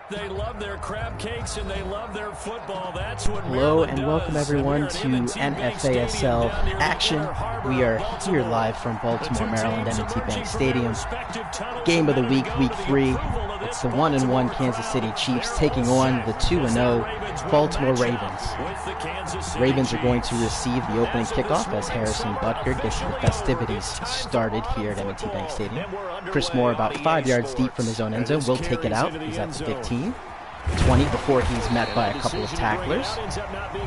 They love their crab cakes and they love their football. That's what Hello and welcome everyone to NFASL action. We are here live from Baltimore, Maryland, M&T Bank Stadium. Game of the week, week 3. It's the 1-1 Kansas City Chiefs taking on the 2-0 Baltimore Ravens. Ravens are going to receive the opening kickoff as Harrison Butker gets the festivities started here at M&T Bank Stadium. Chris Moore, about 5 yards deep from his own end zone, will take it out. He's at the 15. 20 before he's met by a couple of tacklers.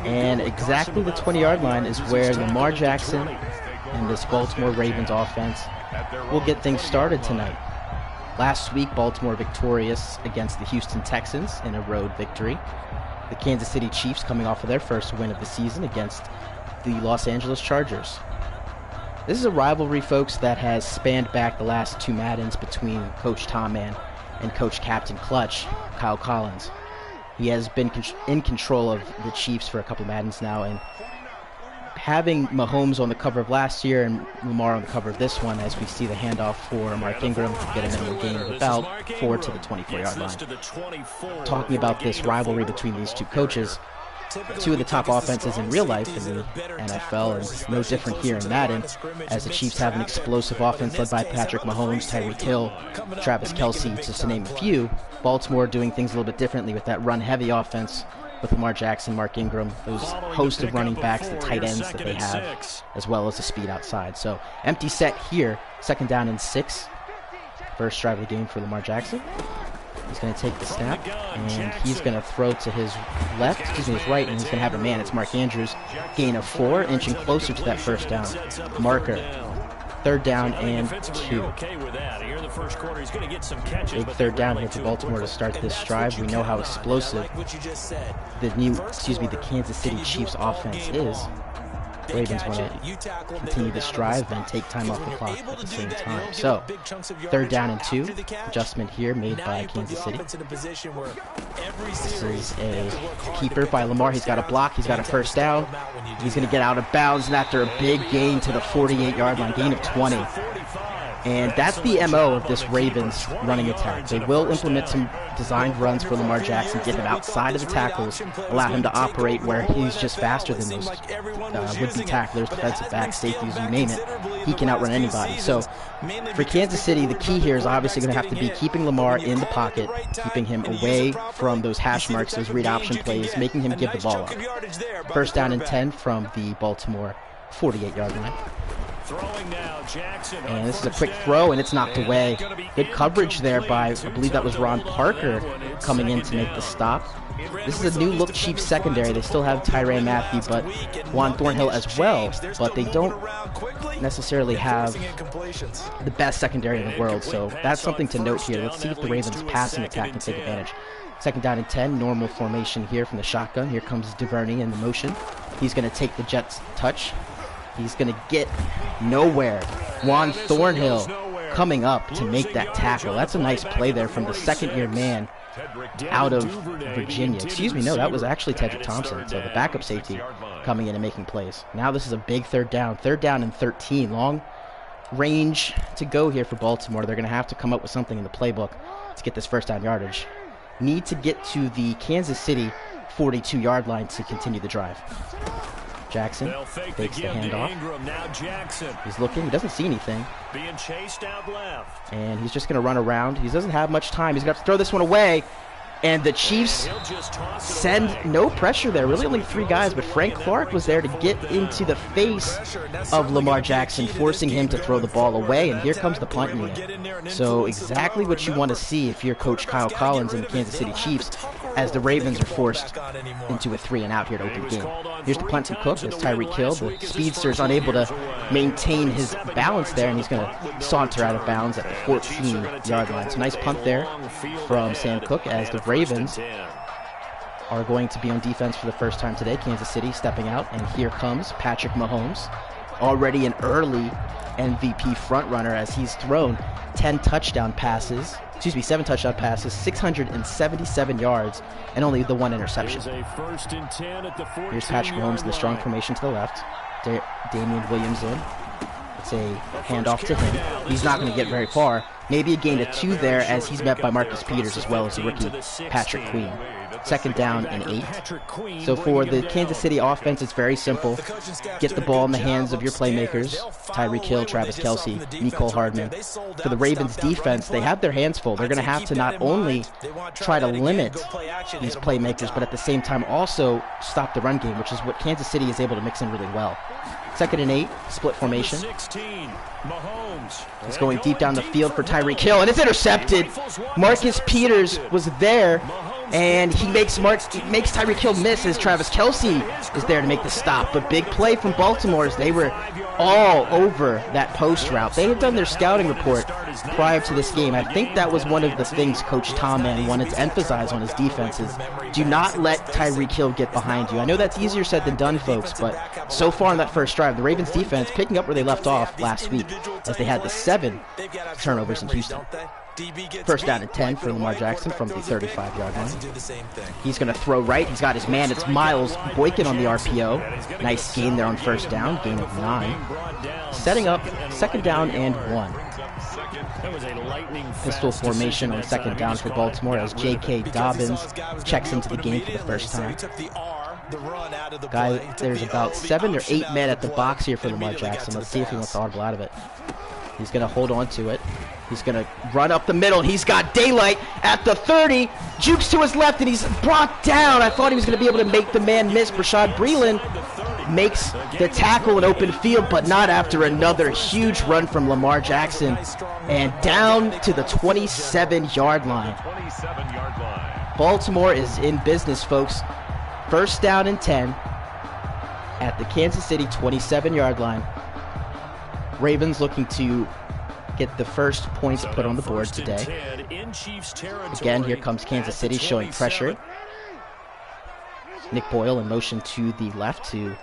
And exactly the 20-yard line is where Lamar Jackson and this Baltimore Ravens offense will get things started tonight. Last week, Baltimore victorious against the Houston Texans in a road victory. The Kansas City Chiefs coming off of their first win of the season against the Los Angeles Chargers. This is a rivalry, folks, that has spanned back the last two Maddens between Coach Tom and Coach Captain Clutch, Kyle Collins. He has been in control of the Chiefs for a couple of Maddens now, and having Mahomes on the cover of last year and Lamar on the cover of this one, as we see the handoff for Mark Ingram to get a minimum gain of about 4 to the 24-yard line. Talking about this rivalry between these two coaches, two of the top offenses in real life in the NFL, and no different here in Madden, as the Chiefs have an explosive offense led by Patrick Mahomes, Tyreek Hill, Travis Kelce, just to name a few. Baltimore doing things a little bit differently with that run-heavy offense with Lamar Jackson, Mark Ingram, those host of running backs, the tight ends that they have, as well as the speed outside. So empty set here, 2nd down and 6. First drive of the game for Lamar Jackson. He's going to take the snap, and he's going to throw to his left, his right, and he's going to have a man. It's Mark Andrews. Gain of 4, inching closer to that first down marker. 3rd down and 2. Big 3rd down here for Baltimore to start this drive. We know how explosive the Kansas City Chiefs offense is. Ravens want to continue this drive and take time off the clock at the same time. So, 3rd down and 2. Adjustment here made by Kansas City. This is a keeper by Lamar. He's got a block. He's got a first down. He's going to get out of bounds, and after a big gain to the 48-yard line, gain of 20. And that's the MO of this Ravens running attack. They will implement some designed runs for Lamar Jackson, get him outside of the tackles, allow him to operate where he's just faster than most would-be tacklers, defensive backs, safeties, you name it. He can outrun anybody. So for Kansas City, the key here is obviously going to have to be keeping Lamar in the pocket, keeping him away from those hash marks, those read option plays, making him give the ball up. 1st down and 10 from the Baltimore 48-yard line. And this is a quick throw, and it's knocked away. Good coverage there by, I believe that was Ron Parker coming in to make the stop. This is a new-look Chiefs secondary. They still have Tyrann Mathieu, but Juan Thornhill as well, but they don't necessarily have the best secondary in the world, so that's something to note here. Let's see if the Ravens' passing attack can take advantage. 2nd down and 10, normal formation here from the shotgun. Here comes Duvernay in the motion. He's going to take the Jets touch. He's going to get nowhere. Juan Thornhill coming up to make that tackle. That's a nice play there from the second-year man out of Virginia. Excuse me, no, that was actually Tedrick Thompson. So the backup safety coming in and making plays. Now this is a big 3rd down. 3rd down and 13. Long range to go here for Baltimore. They're going to have to come up with something in the playbook to get this 1st down yardage. Need to get to the Kansas City 42-yard line to continue the drive. Jackson fakes the handoff. He's looking. He doesn't see anything. And he's just going to run around. He doesn't have much time. He's going to have to throw this one away. And the Chiefs send no pressure there. Really only 3 guys, but Frank Clark was there to get into the face of Lamar Jackson, forcing him to throw the ball away. And here comes the punt unit. So exactly what you want to see if you're Coach Kyle Collins and the Kansas City Chiefs, as the Ravens are forced into a 3-and-out here to open the game. Here's the punt and cook as Tyreek Hill. The speedster is unable to maintain his balance there, and he's going to saunter out of bounds at the 14-yard line. So nice punt there from Sam Cook, as the Ravens are going to be on defense for the first time today. Kansas City stepping out, and here comes Patrick Mahomes, already an early MVP frontrunner, as he's thrown 7 touchdown passes, 677 yards, and only the 1 interception. Here's Patrick Mahomes in the strong formation to the left. Damian Williams in. It's a handoff to him. He's not going to get very far. Maybe a gain of 2 there as he's met by Marcus Peters as well as the rookie Patrick Queen. 2nd down and 8. So for the Kansas City offense, it's very simple. Get the ball in the hands of your playmakers, Tyreek Hill, Travis Kelce, Mecole Hardman. For the Ravens defense, they have their hands full. They're going to have to not only try to limit these playmakers, but at the same time also stop the run game, which is what Kansas City is able to mix in really well. 2nd and 8, split formation. He's going deep down the field for Tyreek Hill, and it's intercepted. Marcus Peters was there, and he makes Tyreek Hill miss as Travis Kelce is there to make the stop. But big play from Baltimore as they were all over that post route. They had done their scouting report prior to this game. I think that was one of the things Coach Tom Mann wanted to emphasize on his defenses. Do not let Tyreek Hill get behind you. I know that's easier said than done, folks, but so far in that first drive, the Ravens defense picking up where they left off last week as they had the 7 turnovers in Houston. 1st down and 10 for Lamar Jackson from the 35-yard line. He's going to throw right. He's got his man. It's Miles Boykin on the RPO. Nice gain there on 1st down, gain of 9. Setting up 2nd down and 1. Pistol formation on 2nd down for Baltimore as J.K. Dobbins checks into the game for the first time. There's about 7 or 8 men at the box here for Lamar Jackson. Let's see if he wants to audible out of it. He's going to hold on to it. He's going to run up the middle. He's got daylight at the 30. Jukes to his left, and he's brought down. I thought he was going to be able to make the man miss. Brashad Breeland makes the tackle in open field, but not after another huge run from Lamar Jackson. And down to the 27-yard line. Baltimore is in business, folks. 1st down and 10 at the Kansas City 27-yard line. Ravens looking to get the first points put on the board today. Again, here comes Kansas City showing pressure. Nick Boyle in motion to the left to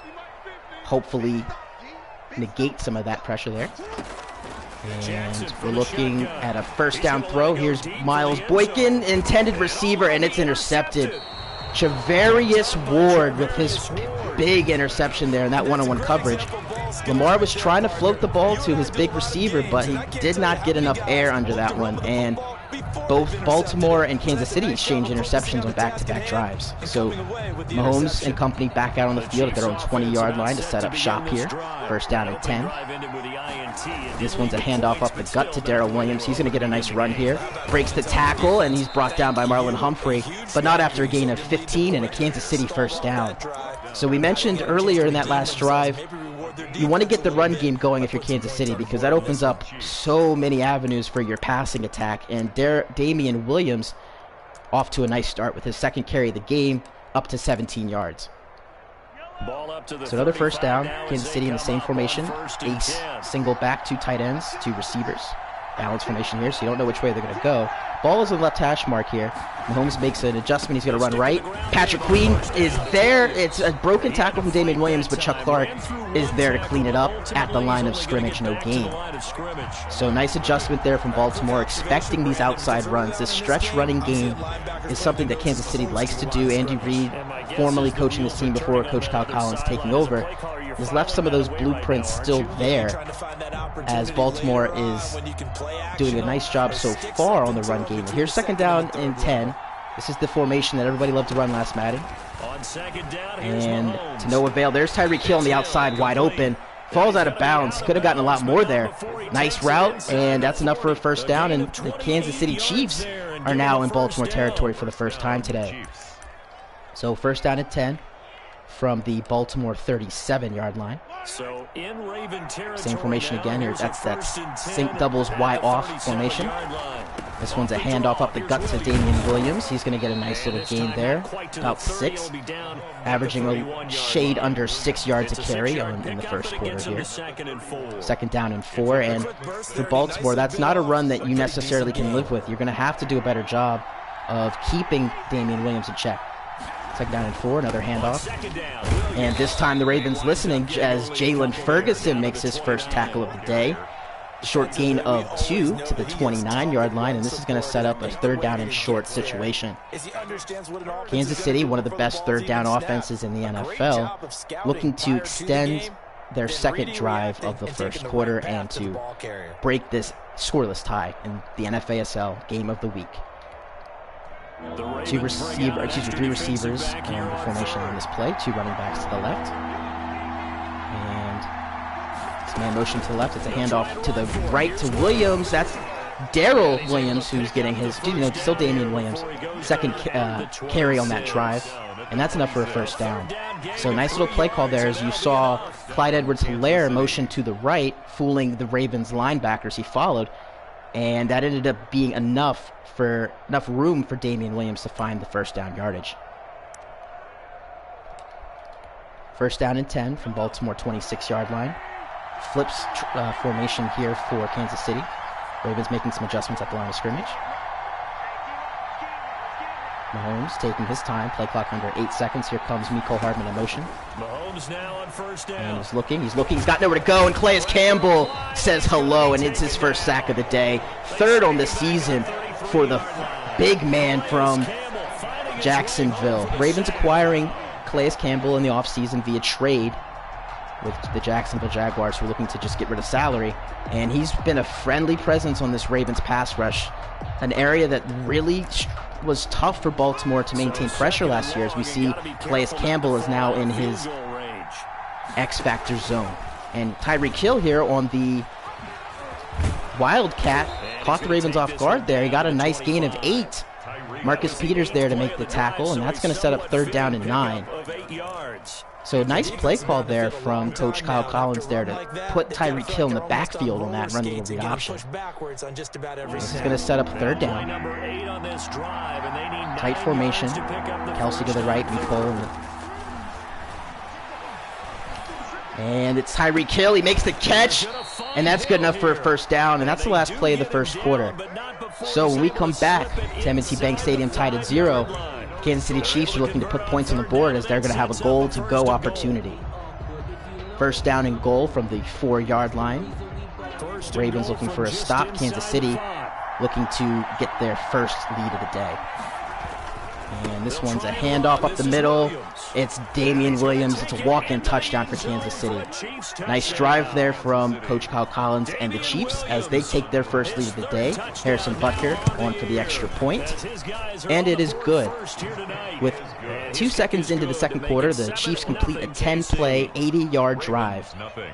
hopefully negate some of that pressure there. And we're looking at a 1st down throw. Here's Miles Boykin, intended receiver, and it's intercepted. Javarius Ward with his big interception there in that one-on-one coverage. Lamar was trying to float the ball to his big receiver, but he did not get enough air under that one. And both Baltimore and Kansas City exchanged interceptions on back-to-back drives. So Mahomes and company back out on the field at their own 20-yard line to set up shop here. 1st down and 10. This one's a handoff up the gut to Darrell Williams. He's going to get a nice run here. Breaks the tackle, and he's brought down by Marlon Humphrey, but not after a gain of 15 and a Kansas City 1st down. So we mentioned earlier in that last drive, you want to get the run game going if you're Kansas City, because that opens up so many avenues for your passing attack. And Damian Williams off to a nice start with his 2nd carry of the game, up to 17 yards. So another 1st down. Kansas City in the same formation. Ace, single back, 2 tight ends, 2 receivers. Balance formation here, so you don't know which way they're going to go. Ball is on the left hash mark here. Mahomes makes an adjustment. He's going to run right. Patrick Queen is there. It's a broken tackle from Damian Williams, but Chuck Clark is there to clean it up at the line of scrimmage. No gain. So nice adjustment there from Baltimore, expecting these outside runs. This stretch running game is something that Kansas City likes to do. Andy Reid, formerly coaching this team before Coach Kyle Collins taking over, has left some of those blueprints still there, as Baltimore is doing a nice job so far on the run game. Here's 2nd down and 10. This is the formation that everybody loved to run last Madden. And to no avail. There's Tyreek Hill on the outside, wide open. Falls out of bounds. Could have gotten a lot more there. Nice route, and that's enough for a 1st down. And the Kansas City Chiefs are now in Baltimore territory for the first time today. So 1st down and 10 from the Baltimore 37-yard line. So in Raven territory, same formation again here. That's sync doubles Y off formation. This one's a handoff up the gut to Damian Williams. He's going to get a nice little gain there, about 6, averaging a shade under 6 yards a carry in the first quarter here. 2nd down and 4, and for Baltimore, that's not a run that you necessarily can live with. You're going to have to do a better job of keeping Damian Williams in check. 2nd down and 4, another handoff. And this time the Ravens listening as Jalen Ferguson makes his 1st tackle of the day. Short gain of 2 to the 29-yard line, and this is going to set up a 3rd down and short situation. Kansas City, one of the best 3rd down offenses in the NFL, looking to extend their second drive of the first quarter and to break this scoreless tie in the NFASL Game of the Week. Three receivers in the formation on this play, 2 running backs to the left. And this man motion to the left. It's a handoff to the right to Williams. That's Daryl Williams who's getting his, still Damian Williams, second carry on that drive. And that's enough for a first down. So nice little play call there as you saw Clyde Edwards-Helaire motion to the right, fooling the Ravens linebackers he followed. And that ended up being enough room for Damian Williams to find the first down yardage. First down and 10 from Baltimore 26-yard line. Flips formation here for Kansas City. Ravens making some adjustments at the line of scrimmage. Mahomes taking his time. Play clock under 8 seconds. Here comes Mecole Hardman in motion. Mahomes now on first down. And he's looking. He's got nowhere to go. And Calais Campbell says hello, and it's his first sack of the day. 3rd on the season for the big man from Jacksonville. Ravens acquiring Calais Campbell in the offseason via trade with the Jacksonville Jaguars, who are looking to just get rid of salary. And he's been a friendly presence on this Ravens pass rush, an area that really was tough for Baltimore to maintain pressure last year, as we see Calais Campbell is now in his X-Factor zone. And Tyreek Hill here on the Wildcat caught the Ravens off guard there. He got a nice gain of 8. Marcus Peters there to make the tackle, and that's going to set up 3rd down and 9. So nice play call there from Coach Kyle Collins there to put Tyreek Hill in the backfield on that run little read option. This is going to set up 3rd down. Tight formation. Kelsey to the right, Mecole. And it's Tyreek Hill. He makes the catch, and that's good enough for a first down, and that's the last play of the first quarter. So when we come back to M&T Bank Stadium tied at 0, Kansas City Chiefs are looking to put points on the board as they're going to have a goal-to-go opportunity. First down and goal from the 4-yard line. Ravens looking for a stop. Kansas City looking to get their first lead of the day. And this one's a handoff up the middle. It's Damian Williams. It's a walk-in touchdown for Kansas City. Nice drive there from Coach Kyle Collins and the Chiefs as they take their first lead of the day. Harrison Butker on for the extra point. And it is good. With 2 seconds into the second quarter, the Chiefs complete a 10-play, 80-yard drive.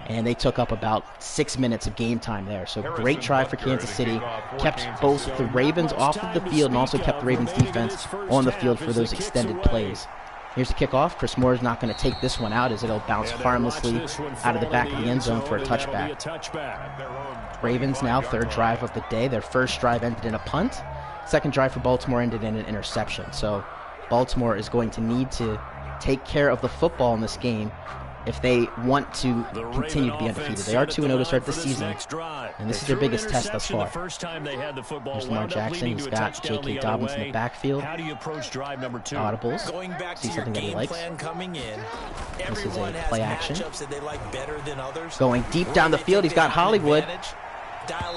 And they took up about 6 minutes of game time there. So great drive for Kansas City. Kept both the Ravens off of the field and also kept the Ravens defense on the field for those extended plays. Here's the kickoff. Chris Moore is not going to take this one out as it'll bounce harmlessly out of the back of the end zone for a touchback. Ravens now 3rd drive of the day. Their first drive ended in a punt. Second drive for Baltimore ended in an interception. So Baltimore is going to need to take care of the football in this game if they want to continue to be undefeated. They are 2-0 to start the season, and this is their biggest test thus far. There's Lamar Jackson. He's got J.K. Dobbins in the backfield. Audibles. See something that he likes. This is a play action. Going deep down the field, he's got Hollywood.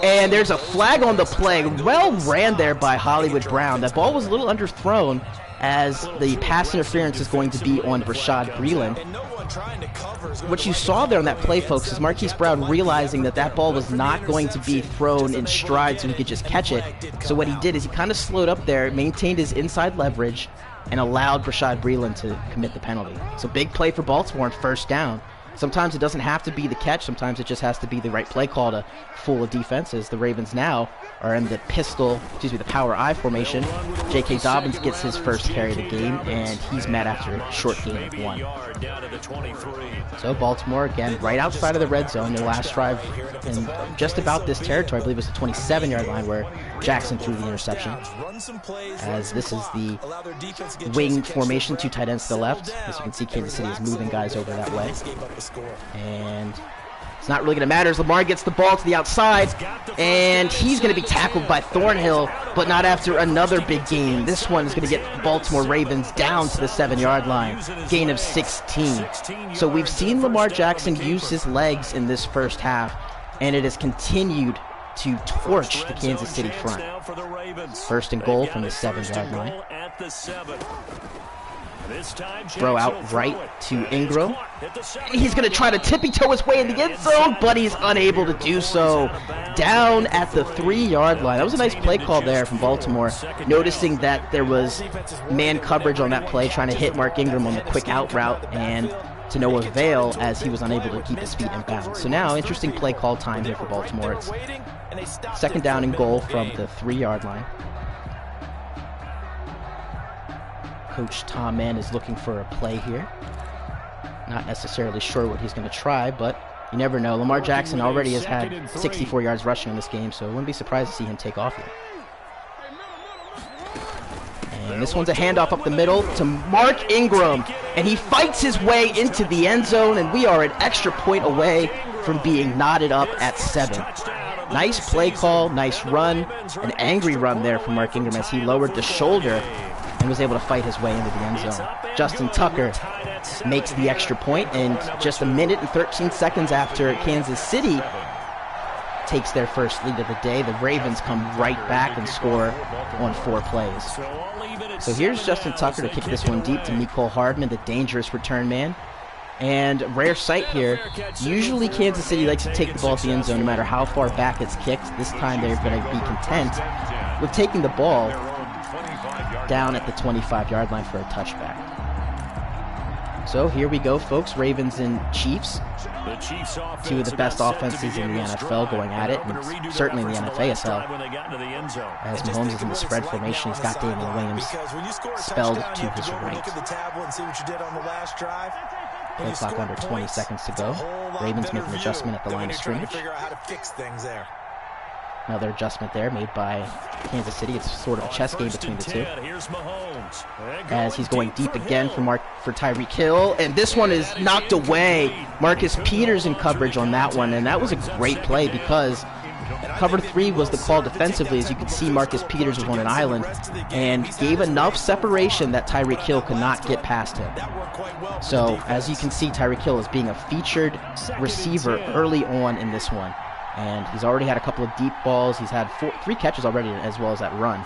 And there's a flag on the play. Well ran there by Hollywood Brown. That ball was a little underthrown, as the pass interference is going to be on Brashad Breeland. What you saw there on that play, folks, is Marquise Brown realizing that that ball was not going to be thrown in stride so he could just catch it. So what he did is he kind of slowed up there, maintained his inside leverage, and allowed Brashad Breeland to commit the penalty. So big play for Baltimore on first down. Sometimes it doesn't have to be the catch. Sometimes it just has to be the right play call to fool a defense, as the Ravens now are in the the power I formation. J.K. Dobbins gets his first carry of the game, and he's met after a short gain of 1. So Baltimore, again, right outside of the red zone, their last drive in just about this territory. I believe it was the 27-yard line where Jackson threw the interception. As this is the wing formation, 2 tight ends to the left. As you can see, Kansas City is moving guys over that way. And it's not really going to matter as Lamar gets the ball to the outside, and he's going to be tackled by Thornhill, but not after another big gain. This one is going to get Baltimore Ravens down to the 7-yard line, gain of 16. So we've seen Lamar Jackson use his legs in this first half, and it has continued to torch the Kansas City front. First and goal from the 7-yard line. Throw out right to Ingram. He's going to try to tippy-toe his way in the end zone, but he's unable to do so. Down at the 3-yard line. That was a nice play call there from Baltimore, noticing that there was man coverage on that play, trying to hit Mark Ingram on the quick out route, and to no avail as he was unable to keep his feet in bounds. So now, interesting play call time here for Baltimore. It's 2nd down and goal from the 3-yard line. Coach Tom Mann is looking for a play here. Not necessarily sure what he's going to try, but you never know. Lamar Jackson already has had 64 yards rushing in this game, so I wouldn't be surprised to see him take off here. And this one's a handoff up the middle to Mark Ingram, and he fights his way into the end zone, and we are an extra point away from being knotted up at 7. Nice play call, nice run, an angry run there from Mark Ingram as he lowered the shoulder and was able to fight his way into the end zone. Justin Tucker makes the extra point, and just a minute and 13 seconds after Kansas City takes their first lead of the day, the Ravens come right back and score on 4 plays. So here's Justin Tucker to kick this one deep to Mecole Hardman, the dangerous return man. And rare sight here, usually Kansas City likes to take the ball at the end zone no matter how far back it's kicked. This time they're going to be content with taking the ball down at the 25-yard line for a touchback. So here we go, folks. Ravens and Chiefs. 2 of the best offenses in the NFL going at it, and certainly in the NFASL. As Mahomes is in the spread formation, he's got Damian Williams spelled to his right. Play clock under 20 seconds to go. Ravens make an adjustment at the line of scrimmage. Another adjustment there made by Kansas City. It's sort of a chess game between the two. As he's going deep again for Tyreek Hill. And this one is knocked away. Marcus Peters in coverage on that one. And that was a great play because cover 3 was the call defensively. As you can see, Marcus Peters was on an island and gave enough separation that Tyreek Hill could not get past him. So as you can see, Tyreek Hill is being a featured receiver early on in this one. And he's already had a couple of deep balls. He's had 3 catches already, as well as that run.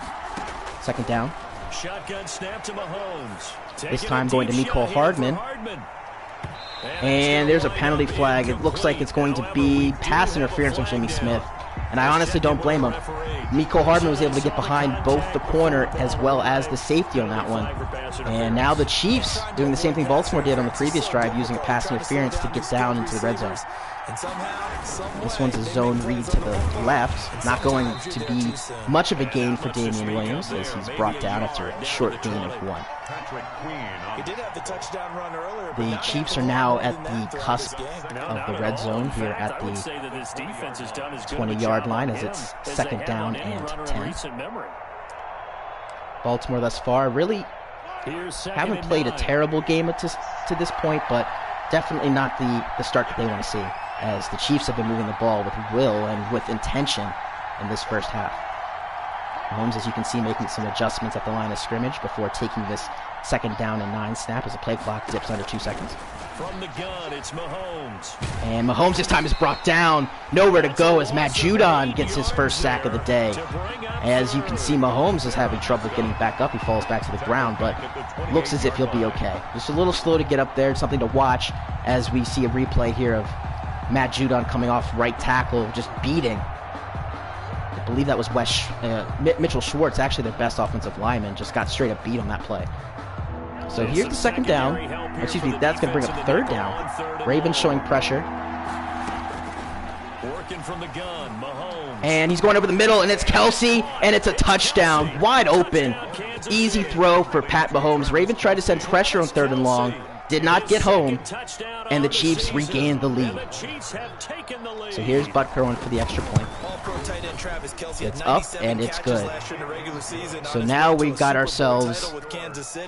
2nd down. Shotgun snap to Mahomes. This time going to Mecole Hardman. And there's a penalty flag. It looks like it's going to be pass interference on Jimmy Smith. And I honestly don't blame him. Mecole Hardman was able to get behind both the corner as well as the safety on that one. And now the Chiefs doing the same thing Baltimore did on the previous drive, using a pass interference to get down into the red zone. This one's a zone read to the left. Not going to be much of a gain for Damian Williams as he's brought down after a short gain of 1. The Chiefs are now at the cusp of the red zone here at the 20-yard line as it's 2nd down and 10. Baltimore thus far really haven't played a terrible game to this point, but definitely not the start that they want to see, as the Chiefs have been moving the ball with will and with intention in this first half. Mahomes, as you can see, making some adjustments at the line of scrimmage before taking this 2nd down and 9 snap as the play clock dips under 2 seconds. From the gun, it's Mahomes. And Mahomes this time is brought down. Nowhere to go as Matt Judon gets his first sack of the day. As you can see, Mahomes is having trouble getting back up. He falls back to the ground, but looks as if he'll be okay. Just a little slow to get up there. It's something to watch as we see a replay here of Matt Judon coming off right tackle, just beating. I believe that was Mitchell Schwartz, actually their best offensive lineman, just got straight up beat on that play. So here's the 2nd down. Excuse me, that's going to bring up 3rd down. Ravens showing pressure. Working from the gun, Mahomes. And he's going over the middle, and it's Kelsey, and it's a touchdown. Wide open. Easy throw for Pat Mahomes. Ravens tried to send pressure on 3rd and long. Did not get home, and the Chiefs regained the lead. So here's Butker going for the extra point. It's up, and it's good. So now we've got ourselves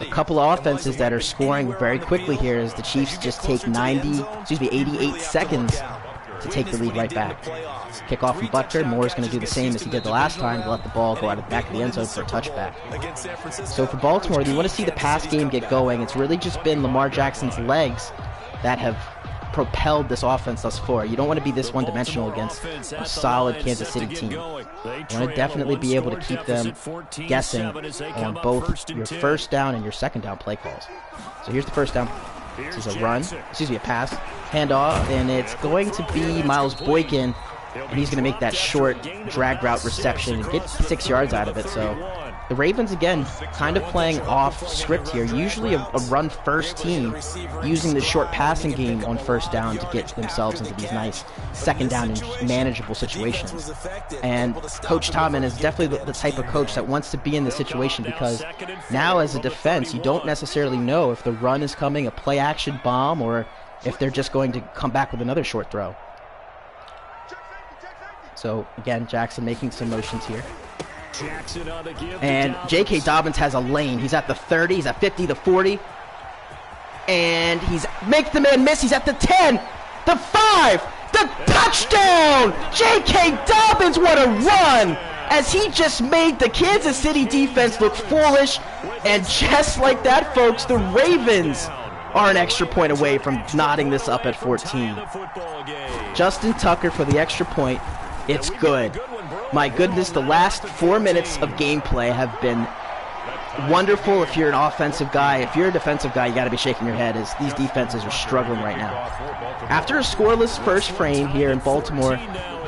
a couple of offenses that are scoring very quickly here as the Chiefs just take 88 seconds to take the lead right back. Kickoff from Butker. Moore's going to do the same as he did the last time to let the ball go out of the back of the end zone for a touchback. So for Baltimore, you want to see the pass game get going. It's really just been Lamar Jackson's legs that have propelled this offense thus far. You don't want to be this one-dimensional against a solid Kansas City team. You want to definitely be able to keep them guessing on both your first down and your second down play calls. So here's the first down. This is a run, a pass, handoff, and it's going to be Miles Boykin, and he's going to make that short drag route reception and get 6 yards out of it. So the Ravens, again, kind of playing off script here. Usually a run-first team using the short passing game on first down to get themselves into these nice second down and manageable situations. And Coach Tomlin is definitely the type of coach that wants to be in this situation, because now as a defense, you don't necessarily know if the run is coming, a play-action bomb, or if they're just going to come back with another short throw. So, again, Jackson making some motions here. And J.K. Dobbins has a lane. He's at the 30, he's at 50, the 40. And he's makes the man miss. He's at the 10, the 5, the touchdown! J.K. Dobbins, what a run! As he just made the Kansas City defense look foolish. And just like that, folks, the Ravens are an extra point away from knotting this up at 14. Justin Tucker for the extra point. It's good. My goodness, the last 4 minutes of gameplay have been wonderful if you're an offensive guy. If you're a defensive guy, you got to be shaking your head, as these defenses are struggling right now. After a scoreless first frame here in Baltimore,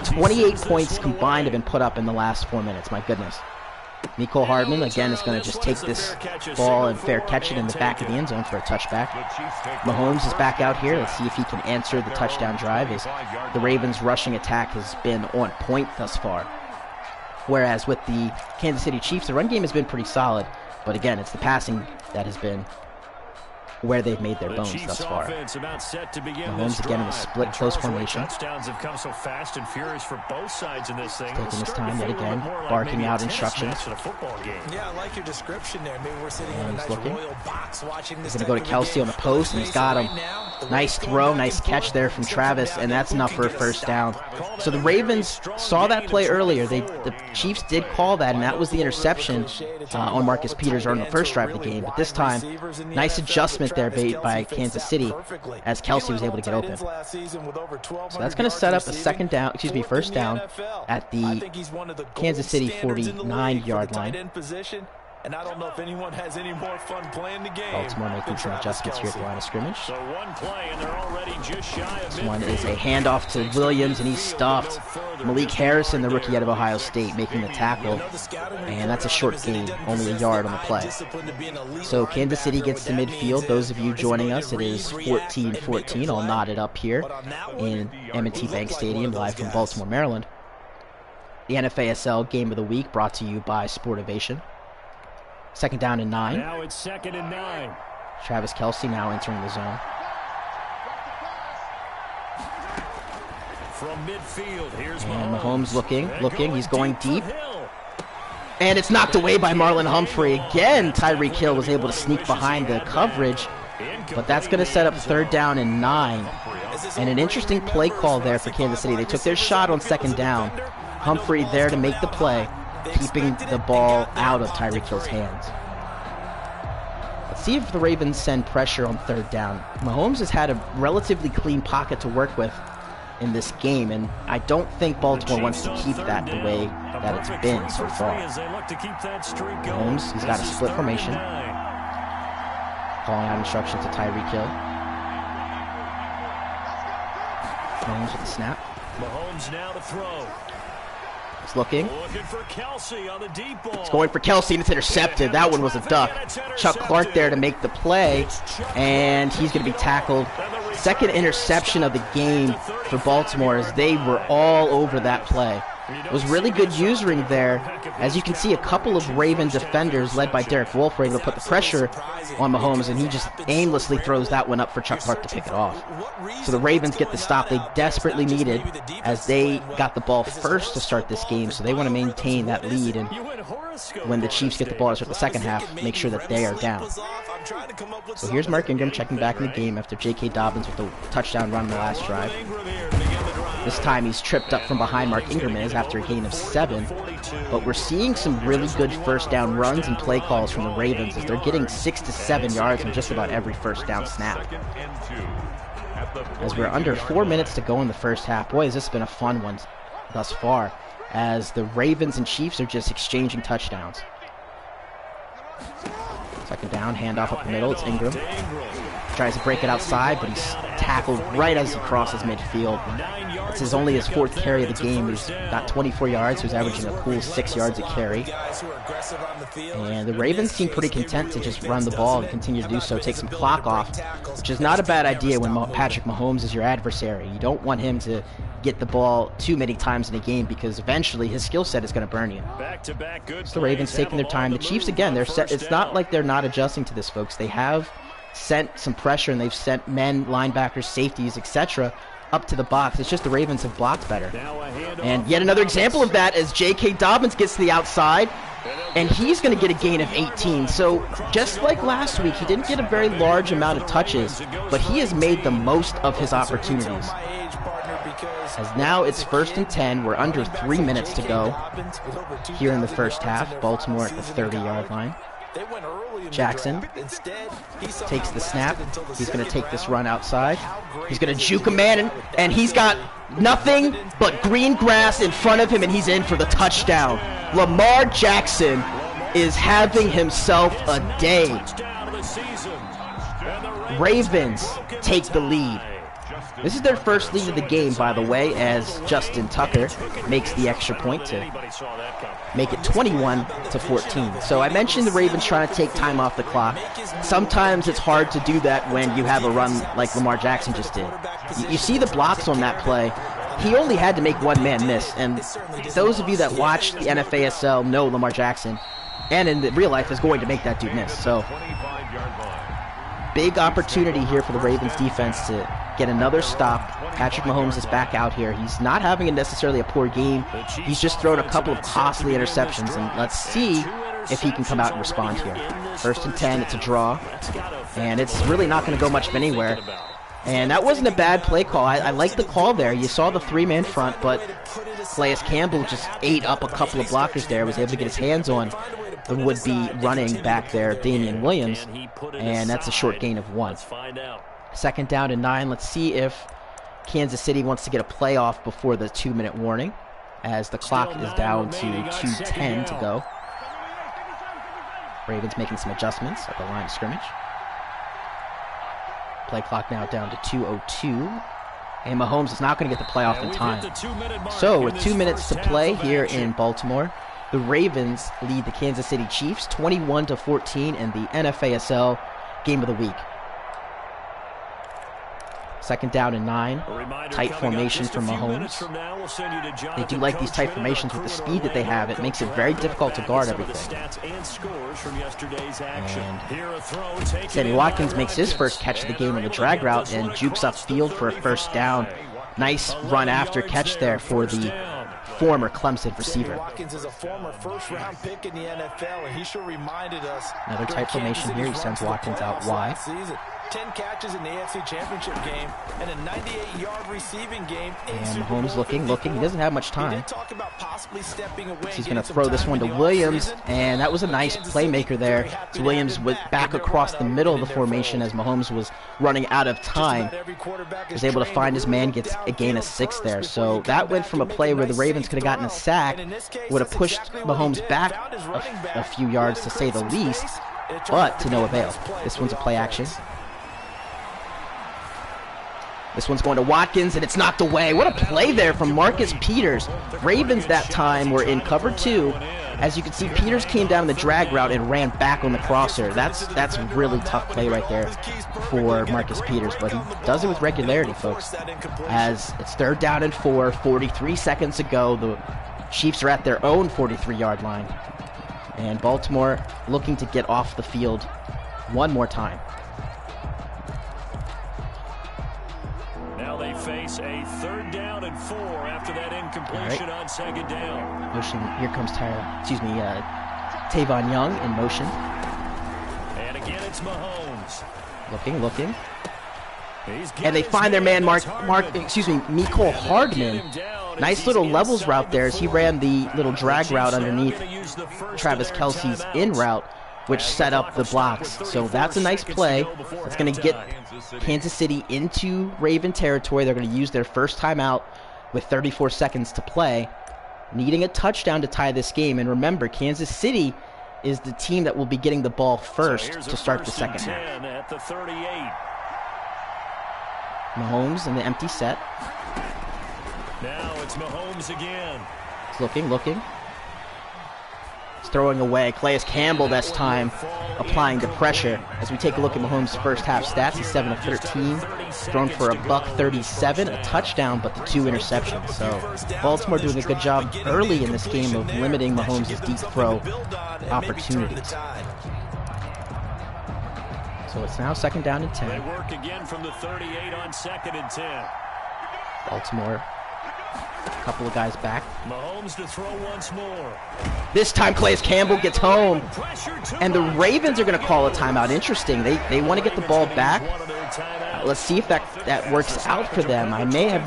28 points combined have been put up in the last 4 minutes. My goodness. Nicole Hardman, again, is going to just take this ball and fair catch it in the back of the end zone for a touchback. Mahomes is back out here. Let's see if he can answer the touchdown drive, as the Ravens' rushing attack has been on point thus far. Whereas with the Kansas City Chiefs, the run game has been pretty solid. But again, it's the passing that has been where they've made their bones thus far. Mahomes again in a split close formation. Touchdowns have come so fast and furious for both sides in this thing. Taking his time yet again, barking out instructions. Yeah, I like your description there. Maybe we're sitting in a nice royal box watching this. He's going to go to Kelsey on the post, and he's got him. Nice throw, nice catch there from Travis, and that's enough for a first down. So the Ravens saw that play earlier. The Chiefs did call that, and that was the interception on Marcus Peters on the first drive of the game. But this time, nice adjustment there by Kansas City, as Kelsey was able to get open. So that's going to set up a first down at the Kansas City 49-yard line. And I don't know if anyone has any more fun playing the game. Baltimore making some adjustments here at the line of scrimmage. So one play and they're already just shy of this one is a handoff to Williams, and he's stopped. Malik Harrison, the rookie out of Ohio State, making the tackle. And that's a short gain, only a yard on the play. So Kansas City gets to midfield. Those of you joining us, it is 14-14, all knotted up here in M&T Bank Stadium, live from Baltimore, Maryland. The NFASL Game of the Week brought to you by Sportivation. Second down and 9. Now it's 2nd and 9. Travis Kelsey now entering the zone. From midfield, here's Mahomes looking. He's going deep. And it's knocked away by Marlon Humphrey. Again, Tyreek Hill was able to sneak behind the coverage. But that's going to set up 3rd down and 9. And an interesting play call there for Kansas City. They took their shot on 2nd down. Humphrey there to make the play, keeping the ball out of Tyreek Hill's hands. Let's see if the Ravens send pressure on 3rd down. Mahomes has had a relatively clean pocket to work with in this game, and I don't think Baltimore wants to keep that the way that it's been so far. Mahomes, he's got a split formation. Calling out instructions to Tyreek Hill. Mahomes with the snap. Mahomes now to throw. He's looking. For Kelsey on the deep ball. It's going for Kelsey, and it's intercepted. That one was a duck. Chuck Clark there to make the play, and he's going to be tackled. 2nd interception of the game for Baltimore, as they were all over that play. It was really good usering there. As you can see, a couple of Raven defenders led by Derek Wolfe were able to put the pressure on Mahomes, and he just aimlessly throws that one up for Chuck Clark to pick it off. So the Ravens get the stop they desperately needed, as they got the ball first to start this game, so they want to maintain that lead, and when the Chiefs get the ball to start the second half, make sure that they are down. So here's Mark Ingram checking back in the game after J.K. Dobbins with the touchdown run in the last drive. This time he's tripped up from behind Mark Ingram is after a gain of 7. But we're seeing some really good first down runs and play calls from the Ravens, as they're getting 6 to 7 yards on just about every first down snap. as we're under 4 minutes to go in the first half. Boy, has this been a fun one thus far, as the Ravens and Chiefs are just exchanging touchdowns. Second down, handoff up the middle. It's Ingram. Tries to break it outside, but he's tackled right as he crosses midfield. It's only his 4th carry of the game. He's got 24 yards. He's averaging a cool 6 yards a carry. And the Ravens seem pretty content to just run the ball and continue to do so, take some clock off, which is not a bad idea when Patrick Mahomes is your adversary. You don't want him to get the ball too many times in a game, because eventually his skill set is going to burn you. So the Ravens taking their time. The Chiefs, again, they're set. It's not like they're not adjusting to this, folks. They have sent some pressure, and they've sent men, linebackers, safeties, etc. up to the box. It's just the Ravens have blocked better. And yet another example of that is J.K. Dobbins gets to the outside, and he's going to get a gain of 18. So just like last week, he didn't get a very large amount of touches, but he has made the most of his opportunities. As now it's 1st and 10. We're under 3 minutes to go here in the first half. Baltimore at the 30-yard line. Jackson takes the snap. He's going to take this run outside. He's going to juke a man, and he's got nothing but green grass in front of him, and he's in for the touchdown. Lamar Jackson is having himself a day. Ravens take the lead. This is their first lead of the game, by the way, as Justin Tucker makes the extra point to make it 21-14. So I mentioned the Ravens trying to take time off the clock. Sometimes it's hard to do that when you have a run like Lamar Jackson just did. You see the blocks on that play. He only had to make one man miss, and those of you that watch the NFASL know Lamar Jackson, and in real life, is going to make that dude miss. So big opportunity here for the Ravens defense to get another stop. Patrick Mahomes is back out here. He's not having necessarily a poor game. He's just thrown a couple of costly interceptions, and let's see if he can come out and respond here. 1st and 10, it's a draw, and it's really not going to go much of anywhere. And that wasn't a bad play call. I like the call there. You saw the 3-man front, but Calais Campbell just ate up a couple of blockers there, was able to get his hands on the would-be running back there, Damian Williams, and that's a short gain of 1. 2nd down and 9. Let's see if Kansas City wants to get a playoff before the 2-minute warning, as the clock is down to 2:10 to go. Ravens making some adjustments at the line of scrimmage. Play clock now down to 2:02. And Mahomes is not going to get the playoff in time. So with 2 minutes to play here in Baltimore, the Ravens lead the Kansas City Chiefs 21-14 in the NFASL Game of the Week. 2nd down and 9. Tight formation from Mahomes. They do like these tight formations with the speed that they have. It makes it very difficult to guard everything. And Sammy Watkins makes his first catch of the game on the drag route and jukes upfield for a 1st down. Nice run after catch there for the former Clemson receiver. Watkins is a former first-round pick in the NFL, and he sure reminded us. Another tight formation here. He sends Watkins out wide. 10 catches in the AFC Championship game and a 98-yard receiving game. And Mahomes looking. He doesn't have much time. He's going to throw this one to Williams, and that was a nice playmaker there. So Williams went back across the middle of the formation as Mahomes was running out of time. Was able to find his man, gets a gain of 6 there. So that went from a play where the Ravens could have gotten a sack, would have pushed Mahomes back a few yards to say the least, but to no avail. This one's a play action. This one's going to Watkins, and it's knocked away. What a play there from Marcus Peters. Ravens that time were in cover 2. As you can see, Peters came down the drag route and ran back on the crosser. That's a really tough play right there for Marcus Peters, but he does it with regularity, folks. As it's 3rd down and 4, 43 seconds ago. The Chiefs are at their own 43-yard line. And Baltimore looking to get off the field one more time. Now they face a 3rd down and 4 after that incompletion on 2nd down. Motion. Here comes Tavon Young in motion. And again, it's Mahomes. Looking. And they find their man, Mecole Hardman. Nice little levels route there as he ran the little drag route underneath Travis Kelce's in route. which set up the blocks. So that's a nice play. It's going to get Kansas City into Raven territory. They're going to use their first timeout with 34 seconds to play, needing a touchdown to tie this game. And remember, Kansas City is the team that will be getting the ball first to start the second half. At the 38. Mahomes in the empty set. Now it's Mahomes again. He's looking. He's throwing away. Calais Campbell this time applying the pressure. As we take a look at Mahomes' first half stats, he's 7 of 13, thrown for $137, a touchdown, but the 2 interceptions. So Baltimore doing a good job early in this game of limiting Mahomes' deep throw opportunities. So it's now 2nd down and 10. They work again from the 38 on 2nd and 10. Baltimore, a couple of guys back. Mahomes to throw once more. This time Calais Campbell gets home, and the Ravens are going to call a timeout. Interesting. They want to get the ball back. Let's see if that works out for them. I may have,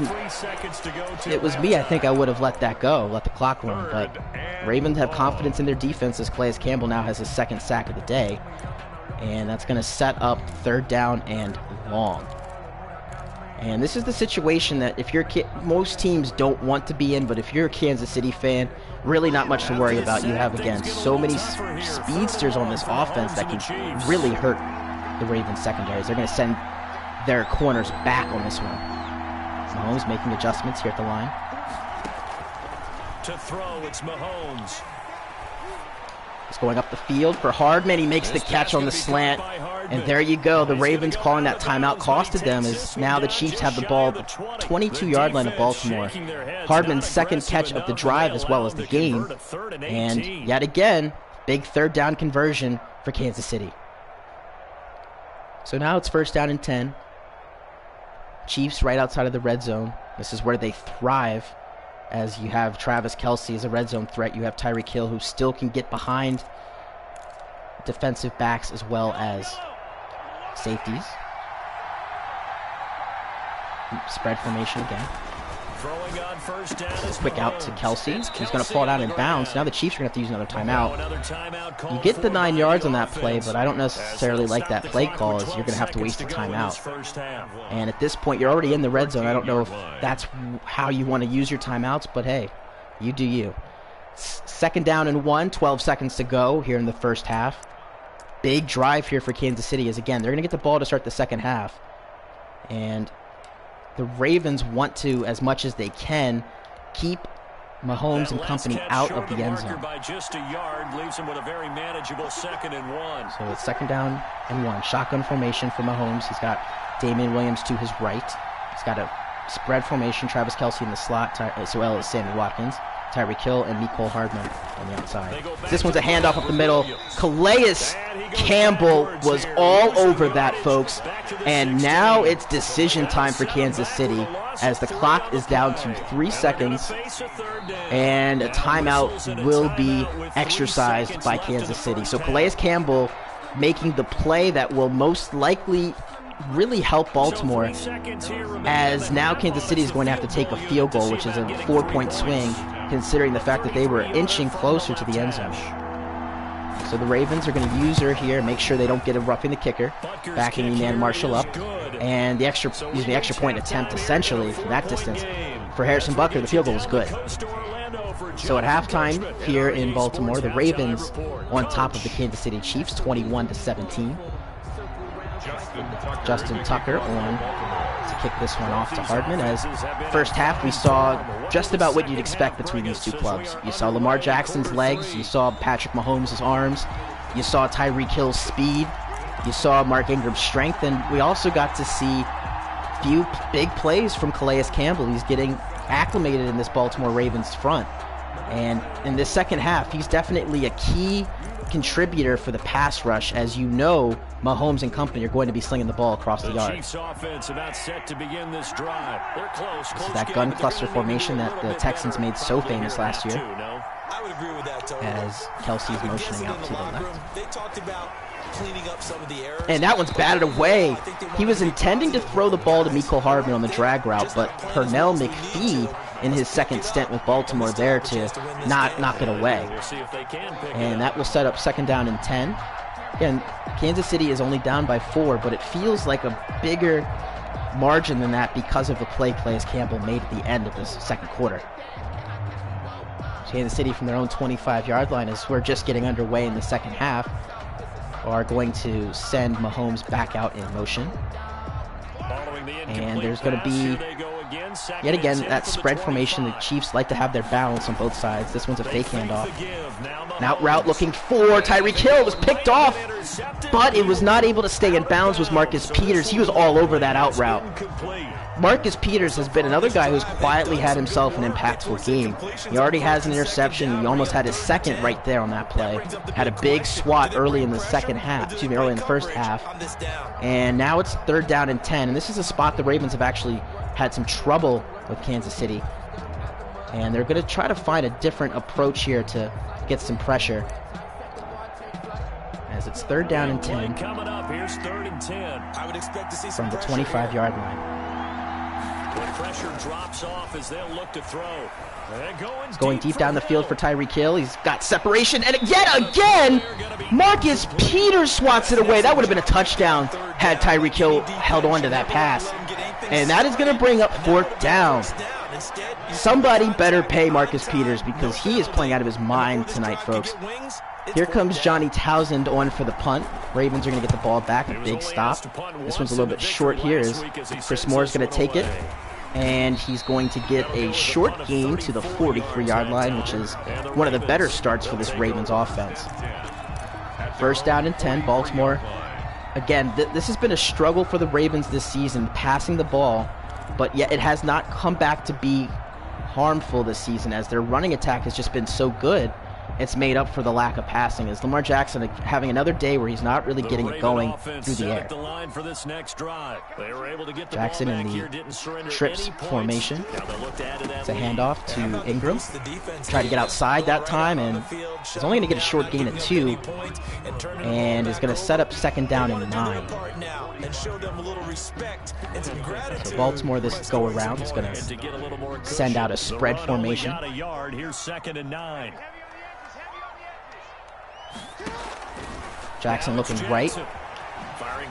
it was me, I think I would have let that go, let the clock run, but Ravens have confidence in their defense as Calais Campbell now has his 2nd sack of the day. And that's going to set up 3rd down and long. And this is the situation that if you're most teams don't want to be in, but if you're a Kansas City fan, really not much to worry about. You have, again, so many speedsters on this offense that can really hurt the Ravens secondaries. They're going to send their corners back on this one. Mahomes making adjustments here at the line. To throw, it's Mahomes. He's going up the field for Hardman. He makes the catch on the slant. And there you go. The Ravens calling that timeout costed them, as now the Chiefs have the ball at the 22-yard line of Baltimore. Hardman's 2nd catch of the drive as well as the game. And yet again, big 3rd down conversion for Kansas City. So now it's 1st down and 10. Chiefs right outside of the red zone. This is where they thrive, as you have Travis Kelce as a red zone threat. You have Tyreek Hill, who still can get behind defensive backs as well as safeties. Spread formation again. Throwing on 1st down. Quick out to Kelce. He's going to fall down in bounds. Now the Chiefs are going to have to use another timeout. You get the 9 yards on that play, but I don't necessarily like that play call, as you're going to have to waste a timeout. And at this point, you're already in the red zone. I don't know if that's how you want to use your timeouts, but hey, you do you. 2nd down and 1, 12 seconds to go here in the first half. Big drive here for Kansas City, as again, they're going to get the ball to start the second half. And the Ravens want to, as much as they can, keep Mahomes and company out of the end zone. By just a yard, leaves him with a very manageable 2nd and 1. So it's 2nd down and 1. Shotgun formation for Mahomes. He's got Damian Williams to his right. He's got a spread formation, Travis Kelce in the slot, as well as Sammy Watkins, Tyreek Hill, and Mecole Hardman on the outside. This one's a handoff up the middle. Calais Campbell was all over that, folks. And now it's decision time for Kansas City, as the clock is down to 3 seconds. And a timeout will be exercised by Kansas City. So Calais Campbell making the play that will most likely really help Baltimore, as now Kansas City is going to have to take a field goal, which is a 4-point swing, considering the fact that they were inching closer to the end zone. So the Ravens are going to use her here, make sure they don't get a roughing the kicker, backing Eman Marshall up, and the extra point attempt essentially from that distance for Harrison Butker. The field goal was good. So at halftime here in Baltimore, the Ravens on top of the Kansas City Chiefs, 21-17. Justin Tucker on to kick this one off to Hardman, as first half we saw just about what you'd expect between these two clubs. You saw Lamar Jackson's legs, you saw Patrick Mahomes' arms, you saw Tyreek Hill's speed, you saw Mark Ingram's strength, and we also got to see few big plays from Calais Campbell. He's getting acclimated in this Baltimore Ravens front, and in this second half he's definitely a key contributor for the pass rush, as you know Mahomes and company are going to be slinging the ball across the yard. Chiefs offense about set to begin this drive. They're close. This is that gun cluster formation that the Texans made so famous last year, I would agree with that, Tony. as Kelce's motioning out to the left. They talked about cleaning up some of the errors. And that one's batted away. He was intending to throw the ball to Mecole Hardman on the drag route, but Pernell McPhee in his second stint with Baltimore there to not knock it away. And that will set up 2nd down and 10. Again, Kansas City is only down by 4, but it feels like a bigger margin than that because of the play Calais Campbell made at the end of this second quarter. Kansas City from their own 25-yard line, as we're just getting underway in the second half, are going to send Mahomes back out in motion. And there's going to be, yet again, that spread formation. The Chiefs like to have their balance on both sides. This one's a fake handoff. An out route looking for Tyreek Hill. Was picked off, but it was not able to stay in bounds was Marcus Peters. He was all over that out route. Marcus Peters has been another guy who's quietly had himself an impactful game. He already has an interception. He almost had his second right there on that play. Had a big swat early in the early in the first half. And now it's 3rd down and 10. And this is a spot the Ravens have actually had some trouble with Kansas City. And they're going to try to find a different approach here to get some pressure. As it's 3rd down and 10 coming up. Here's 3rd and 10. I would expect to see from the 25-yard line. Pressure drops off as they'll look to throw. He's going deep down the field for Tyreek Hill. He's got separation, and yet again, Marcus Peters swats it away. That would have been a touchdown had Tyreek Hill held on to that pass. And that is going to bring up 4th down. Somebody better pay Marcus Peters because he is playing out of his mind tonight, folks. Here comes Johnny Townsend on for the punt. Ravens are going to get the ball back. A big stop. This one's a little bit short here as Chris Moore is going to take it. And he's going to get a short gain to the 43-yard line, which is one of the better starts for this Ravens offense. 1st down and 10, Baltimore. Again, this has been a struggle for the Ravens this season, passing the ball, but yet it has not come back to be harmful this season as their running attack has just been so good. It's made up for the lack of passing as Lamar Jackson having another day where he's not really getting it going through the air. Jackson in the trips formation. It's a handoff to Ingram. Tried to get outside that time and he's only going to get a short gain of 2 and is going to set up 2nd down and 9. So Baltimore this go around is going to send out a spread formation. Here's 2nd and 9. Jackson looking right.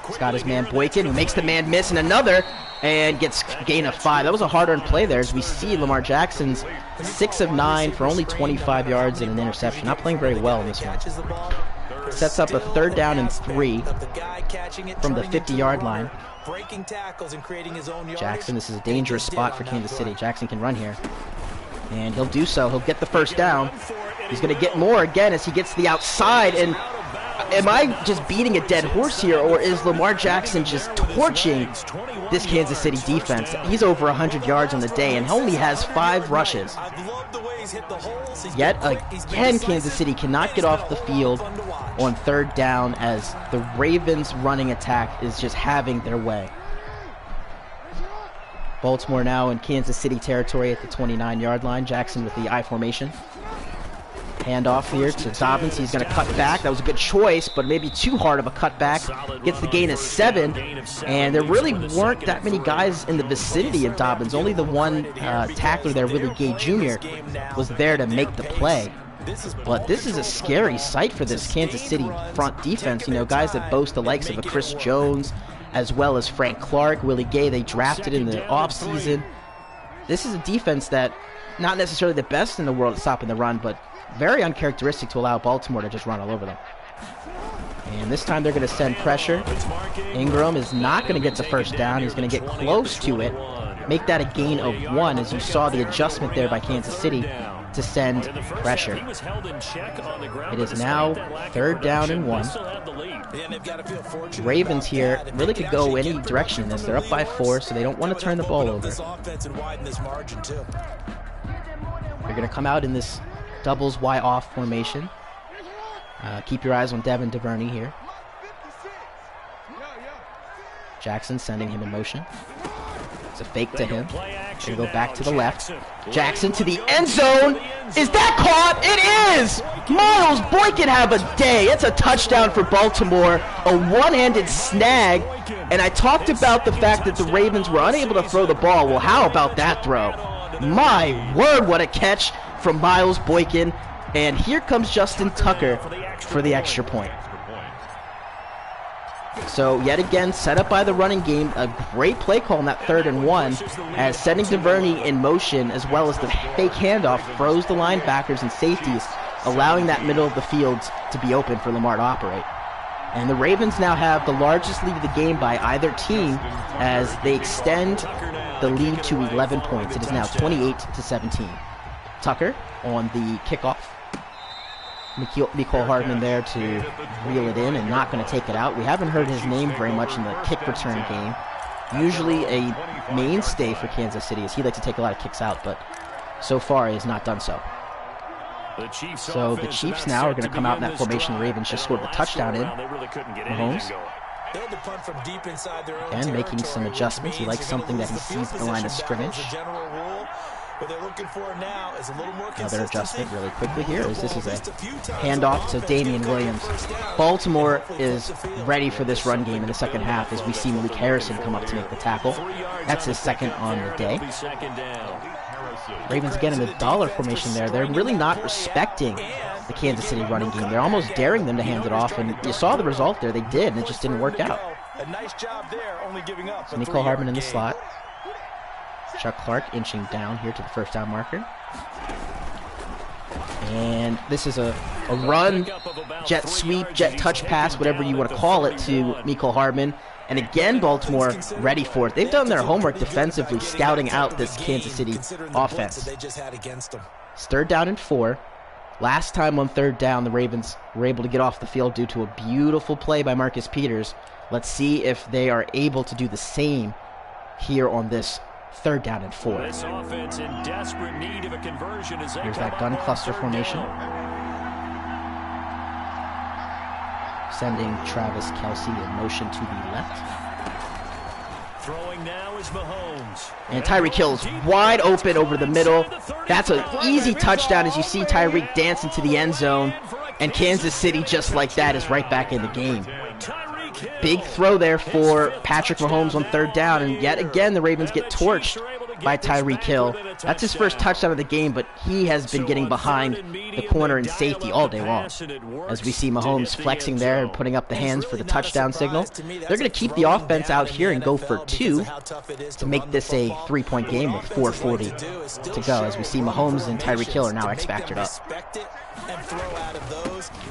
He's got his man Boykin, who makes the man miss, and another, and gets gain of 5. That was a hard-earned play there as we see Lamar Jackson's 6 of 9 for only 25 yards and an interception. Not playing very well in this one. Sets up a 3rd down and 3 from the 50-yard line. Jackson, this is a dangerous spot for Kansas City. Jackson can run here, and he'll do so. He'll get the 1st down. He's going to get more again as he gets to the outside. And am I just beating a dead horse here, or is Lamar Jackson just torching this Kansas City defense? He's over 100 yards on the day and only has 5 rushes. Yet again, Kansas City cannot get off the field on 3rd down as the Ravens' running attack is just having their way. Baltimore now in Kansas City territory at the 29-yard line. Jackson with the I formation. Handoff here to Dobbins. He's going to cut back. That was a good choice, but maybe too hard of a cutback. Gets the gain of 7, and there really weren't that many guys in the vicinity of Dobbins. Only the one tackler there, Willie Gay Jr., was there to make the play. But this is a scary sight for this Kansas City front defense. You know, guys that boast the likes of a Chris Jones, as well as Frank Clark, Willie Gay, they drafted in the offseason. This is a defense that, not necessarily the best in the world at stopping the run, but very uncharacteristic to allow Baltimore to just run all over them. And this time they're going to send pressure. Ingram is not going to get the 1st down. He's going to get close to it. Make that a gain of 1 as you saw the adjustment there by Kansas City to send pressure. It is now 3rd down and 1. Ravens here really could go any direction in this. They're up by 4, so they don't want to turn the ball over. They're going to come out in this doubles Y off formation. Keep your eyes on Devin DuVernay here. Jackson sending him in motion. It's a fake to him. Gonna go back to the left. Jackson to the end zone. Is that caught? It is! Miles Boykin have a day. It's a touchdown for Baltimore. A one-handed snag. And I talked about the fact that the Ravens were unable to throw the ball. Well, how about that throw? My word, what a catch from Miles Boykin. And here comes Justin Tucker for the extra point. So yet again, set up by the running game, a great play call in that 3rd and 1, as sending DuVernay in motion as well as the fake handoff froze the linebackers and safeties, allowing that middle of the field to be open for Lamar to operate. And the Ravens now have the largest lead of the game by either team as they extend the lead to 11 points. It is now 28-17. Tucker on the kickoff. Mecole Hardman there to reel it in and not going to take it out. We haven't heard his name very much in the kick return game. Usually a mainstay for Kansas City as he likes to take a lot of kicks out, but so far he has not done so. So the Chiefs now are going to come out in that formation the Ravens just scored the touchdown in. Mahomes. Again, making some adjustments. He likes something that he sees at the line of scrimmage. Another adjustment really quickly here as this is a handoff to Damian Williams. Baltimore is ready for this run game in the second half as we see Malik Harrison come up to make the tackle. That's his second on the day. Ravens again in the dollar formation there. They're really not respecting the Kansas City running game. They're almost daring them to hand it off, and you saw the result there. They did, and it just didn't work out. So Mecole Hardman in the slot. Chuck Clark inching down here to the first down marker. And this is a run, jet sweep, jet touch pass, whatever you want to call it, to Mecole Hardman. And again, Baltimore ready for it. They've done their homework defensively, scouting out this Kansas City offense. It's 3rd down and 4. Last time on 3rd down, the Ravens were able to get off the field due to a beautiful play by Marcus Peters. Let's see if they are able to do the same here on this 3rd down and 4. This offense in desperate need of a conversion as here's that gun cluster formation. Sending Travis Kelce in motion to the left. Throwing now is Mahomes. And Tyreek Hill's wide open over the middle. That's an easy touchdown as you see Tyreek dance into the end zone. And Kansas City, just like that, is right back in the game. Big throw there for Patrick Mahomes on 3rd down, and yet again the Ravens get torched by Tyreek Hill. That's his first touchdown of the game, but he has been getting behind the corner and safety all day long. As we see Mahomes flexing there and putting up the hands for the touchdown signal. They're going to keep the offense out here and go for 2 to make this a 3-point game with 4:40 to go. As we see Mahomes and Tyreek Hill are now X-factored up.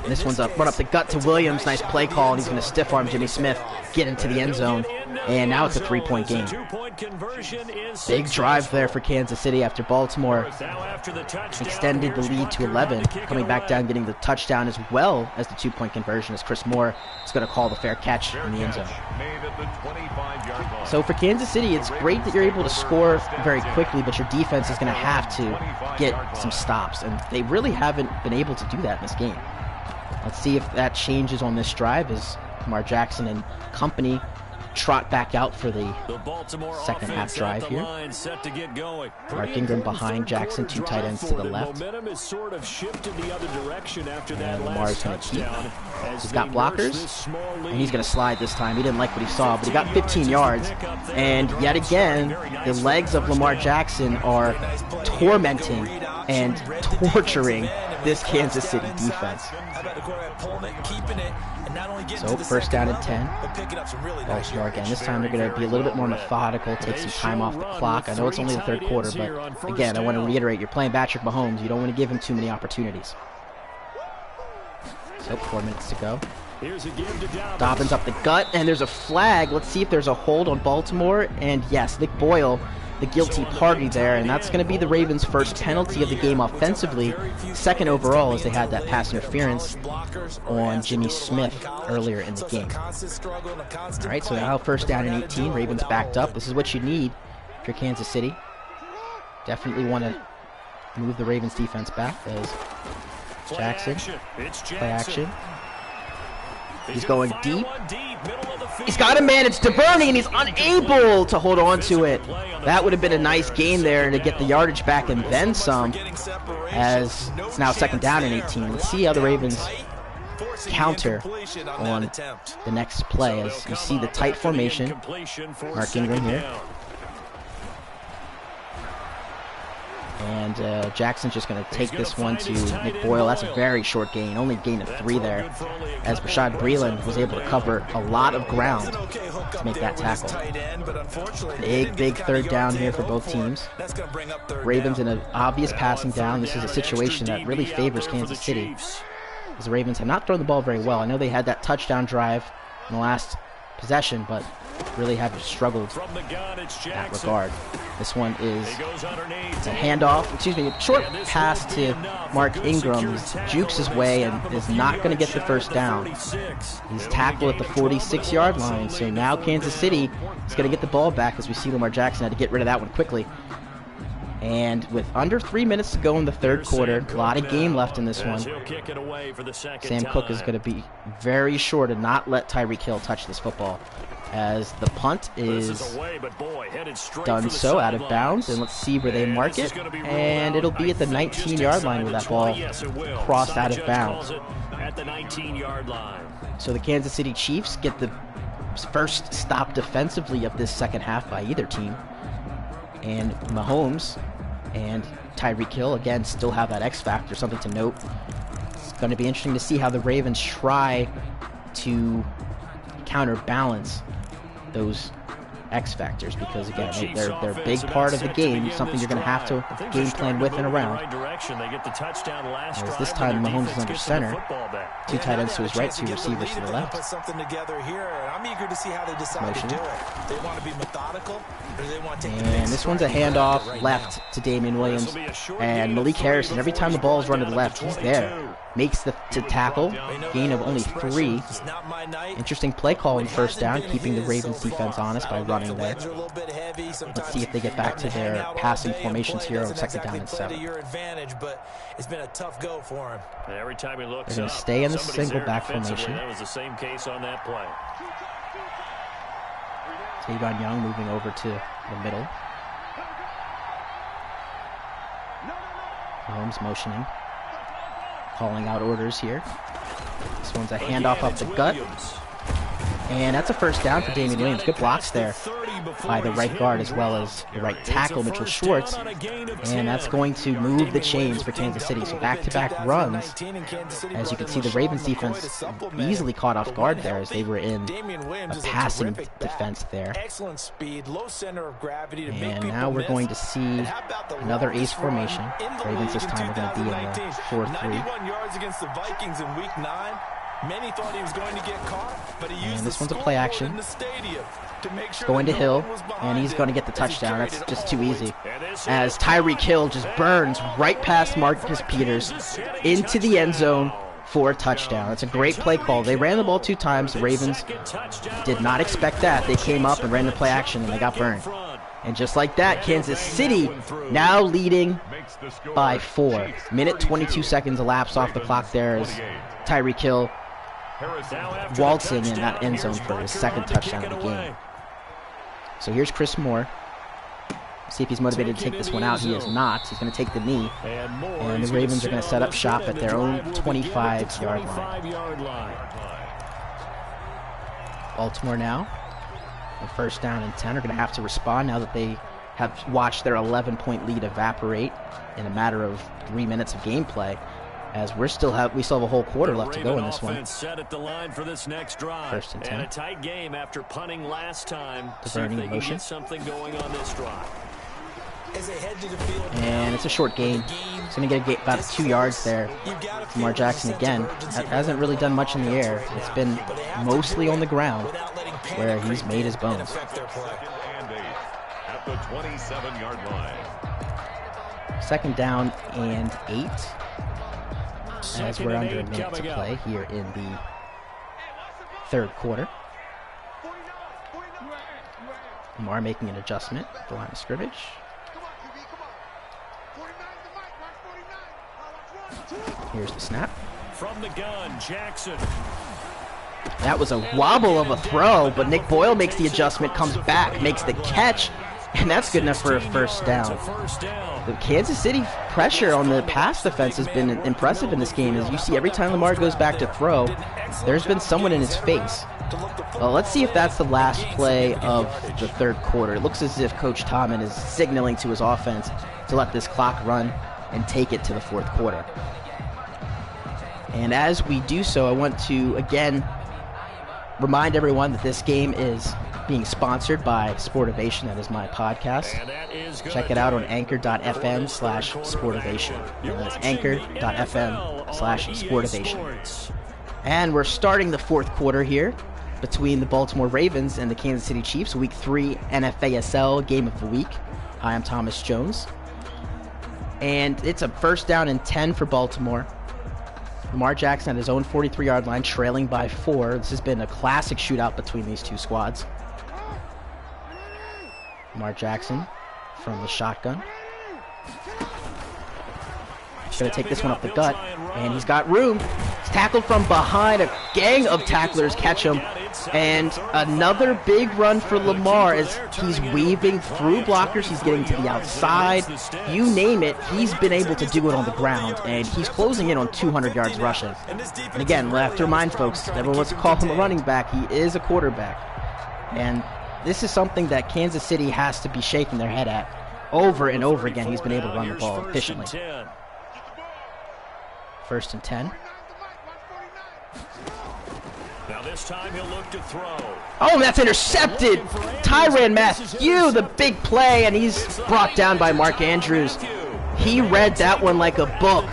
And this one's run up the gut to Williams. Nice play call, and he's going to stiff arm Jimmy Smith, get into the end zone. And now it's a 3-point game. Big drive there for Kansas City after Baltimore extended the lead to 11. Coming back down, getting the touchdown as well as the 2-point conversion as Chris Moore is going to call the fair catch in the end zone. So for Kansas City, it's great that you're able to score very quickly, but your defense is going to have to get some stops. And they really haven't been able to do that in this game. Let's see if that changes on this drive as Lamar Jackson and company trot back out for the second half drive here. Mark Ingram behind Jackson, 2 tight ends to the left. And Lamar's going to keep. He's got blockers, and he's going to slide this time. He didn't like what he saw, but he got 15 yards. And yet again, the legs of Lamar Jackson are tormenting and torturing this Kansas City defense. So first down and 10. Baltimore again. This time they're going to be a little bit more methodical, take some time off the clock. I know it's only the 3rd quarter, but again, I want to reiterate, you're playing Patrick Mahomes. You don't want to give him too many opportunities. So 4 minutes to go. Dobbins up the gut, and there's a flag. Let's see if there's a hold on Baltimore. And yes, Nick Boyle, the guilty party there, and that's going to be the Ravens' first penalty of the game offensively, 2nd overall, as they had that pass interference on Jimmy Smith earlier in the game. All right, so now first down and 18, Ravens backed up. This is what you need if you're Kansas City. Definitely want to move the Ravens defense back as Jackson, play action. He's going deep. He's got a man. It's DuVernay, and he's unable to hold on to it. That would have been a nice gain there to get the yardage back and then some, as it's now 2nd down and 18. Let's see how the Ravens counter on the next play as you see the tight formation. Mark Ingram here. And Jackson's just going to take this one to Nick Boyle. That's a very short gain, only gain of 3 there, as Rashad Breeland was able to cover a lot of ground to make that tackle. Big third down here for both teams. Ravens in an obvious passing down. This is a situation that really favors Kansas City, as the Ravens have not thrown the ball very well. I know they had that touchdown drive in the last possession, but really have struggled in that regard. This one is a handoff, a short pass to Mark Ingram. He jukes his way and is not going to get the first down. He's tackled at the 46-yard line, so now Kansas City is going to get the ball back, as we see Lamar Jackson had to get rid of that one quickly. And with under 3 minutes to go in the third quarter, a lot of game left in this one. Sam Cook is going to be very sure to not let Tyreek Hill touch this football, as the punt is done so out of bounds. And let's see where they mark it. And it'll be at the 19-yard line with that ball crossed out of bounds. So the Kansas City Chiefs get the first stop defensively of this second half by either team. And Mahomes and Tyreek Hill, again, still have that X factor, something to note. It's going to be interesting to see how the Ravens try to counterbalance those X factors, because again, they're a big part of the game, something you're going to have to game plan with and around. As this time Mahomes is under center, 2 tight ends to his right, 2 receivers to the left. Motion. And this one's a handoff left to Damian Williams, and Malik Harrison, every time the ball is run to the left, he's there. Makes the tackle, gain of only 3. Interesting play call in first down, keeping the Ravens defense honest by running there. Let's see if they get back to their passing formations here on second down and 7. They're going to stay in the single back formation. Tavon Young moving over to the middle. Mahomes motioning, calling out orders here. This one's a handoff off the gut. And that's a first down for Damian Williams. Good blocks there by the right guard as well as the right tackle, Mitchell Schwartz. And that's going to move the chains for Kansas City. So back-to-back runs. As you can see, the Ravens defense easily caught off guard there, as they were in a passing defense there. And now we're going to see another ace formation. Ravens this time are going to be in the 4-3. Many thought he was going to get caught, but he used this one's a play action. It's going to Hill, and he's going to get the touchdown. That's just too easy, as Tyreek Hill just burns right past Marcus Peters into the end zone for a touchdown. That's a great play call. They ran the ball 2 times. The Ravens did not expect that. They came up and ran the play action, and they got burned. And just like that, Kansas City now leading by 4. Minute 22 seconds elapsed off the clock there as Tyreek Hill waltzing in that end zone for his second touchdown of the game. So here's Chris Moore. See if he's motivated to take this one out. He is not. He's going to take the knee. And the Ravens are going to set up shop at their own 25-yard line. Baltimore now, on first down and 10, are going to have to respond now that they have watched their 11-point lead evaporate in a matter of 3 minutes of gameplay. As we still have a whole quarter left to go in this one. Set at the line for this next drive. First and 10. And a tight game after punting last time. Diverting motion. Something going on this drive. And it's a short gain. It's going to get about 2 yards there. Lamar Jackson again hasn't really done much in the air. It's been mostly on the ground where he's made his bones. At the 27-yard line. Second down and 8. As we're under a minute to play here in the third quarter. Lamar making an adjustment at the line of scrimmage. Here's the snap. From the gun, Jackson. That was a wobble of a throw, but Nick Boyle makes the adjustment, comes back, makes the catch, and that's good enough for a first down. The Kansas City pressure on the pass defense has been impressive in this game. As you see, every time Lamar goes back to throw, there's been someone in his face. Well, let's see if that's the last play of the third quarter. It looks as if Coach Tomlin is signaling to his offense to let this clock run and take it to the fourth quarter. And as we do so, I want to, again, remind everyone that this game is being sponsored by Sportivation. That is my podcast. Check it out on anchor.fm/Sportivation. That's anchor.fm/Sportivation. And we're starting the fourth quarter here between the Baltimore Ravens and the Kansas City Chiefs, Week 3 NFASL Game of the Week. Hi, I'm Thomas Jones. And it's a first down and 10 for Baltimore. Lamar Jackson at his own 43-yard line, trailing by 4. This has been a classic shootout between these two squads. Lamar Jackson from the shotgun. He's going to take this one up the gut, and he's got room. He's tackled from behind. A gang of tacklers catch him. And another big run for Lamar as he's weaving through blockers. He's getting to the outside. You name it, he's been able to do it on the ground. And he's closing in on 200 yards rushing. And again, we'll have to remind folks, everyone wants to call him a running back. He is a quarterback. And this is something that Kansas City has to be shaking their head at. Over and over again, he's been able to run the ball efficiently. First and 10. Now this time he'll look to throw. Oh, that's intercepted. Tyrann Mathieu, the big play, and he's brought down by Mark Andrews. He read that one like a book.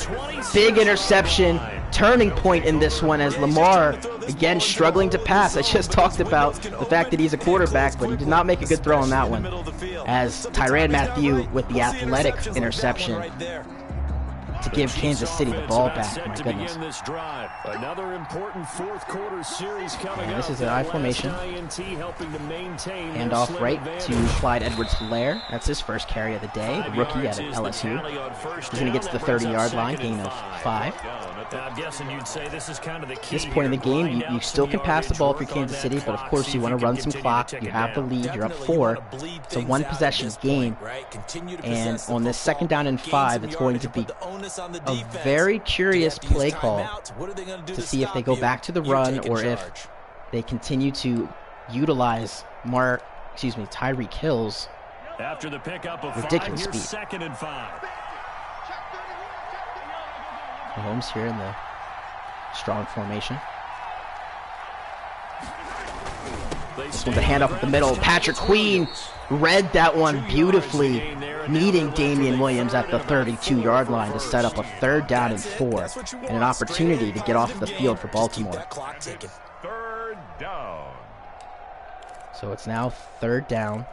Big interception, turning point in this one as Lamar, again, struggling to pass. I just talked about the fact that he's a quarterback, but he did not make a good throw on that one. As Tyrann Mathieu with the athletic interception to give Kansas City the ball back. My goodness. Another important fourth quarter series coming up. This is an I formation. Hand off right to Clyde Edwards-Helaire. That's his first carry of the day. The rookie out of LSU. He's going to get to the 30-yard line, gain of 5. I'm guessing you'd say this is kind of the key. At this point in the game, you still can pass the ball for Kansas City, but of course you want to run some clock. You have the lead. You're up 4. It's a one-possession game. And on this second down and 5, it's going to be a very curious play call to see if they go back to the run or if they continue to utilize Tyreek Hill's after the pickup of ridiculous speed. Second and 5. Mahomes here in the strong formation. This one's a handoff up the middle. Patrick Queen read that one beautifully, meeting Damian Williams at the 32-yard line to set up a third down and 4 and an opportunity to get off the field for Baltimore. Third down. So it's now third down.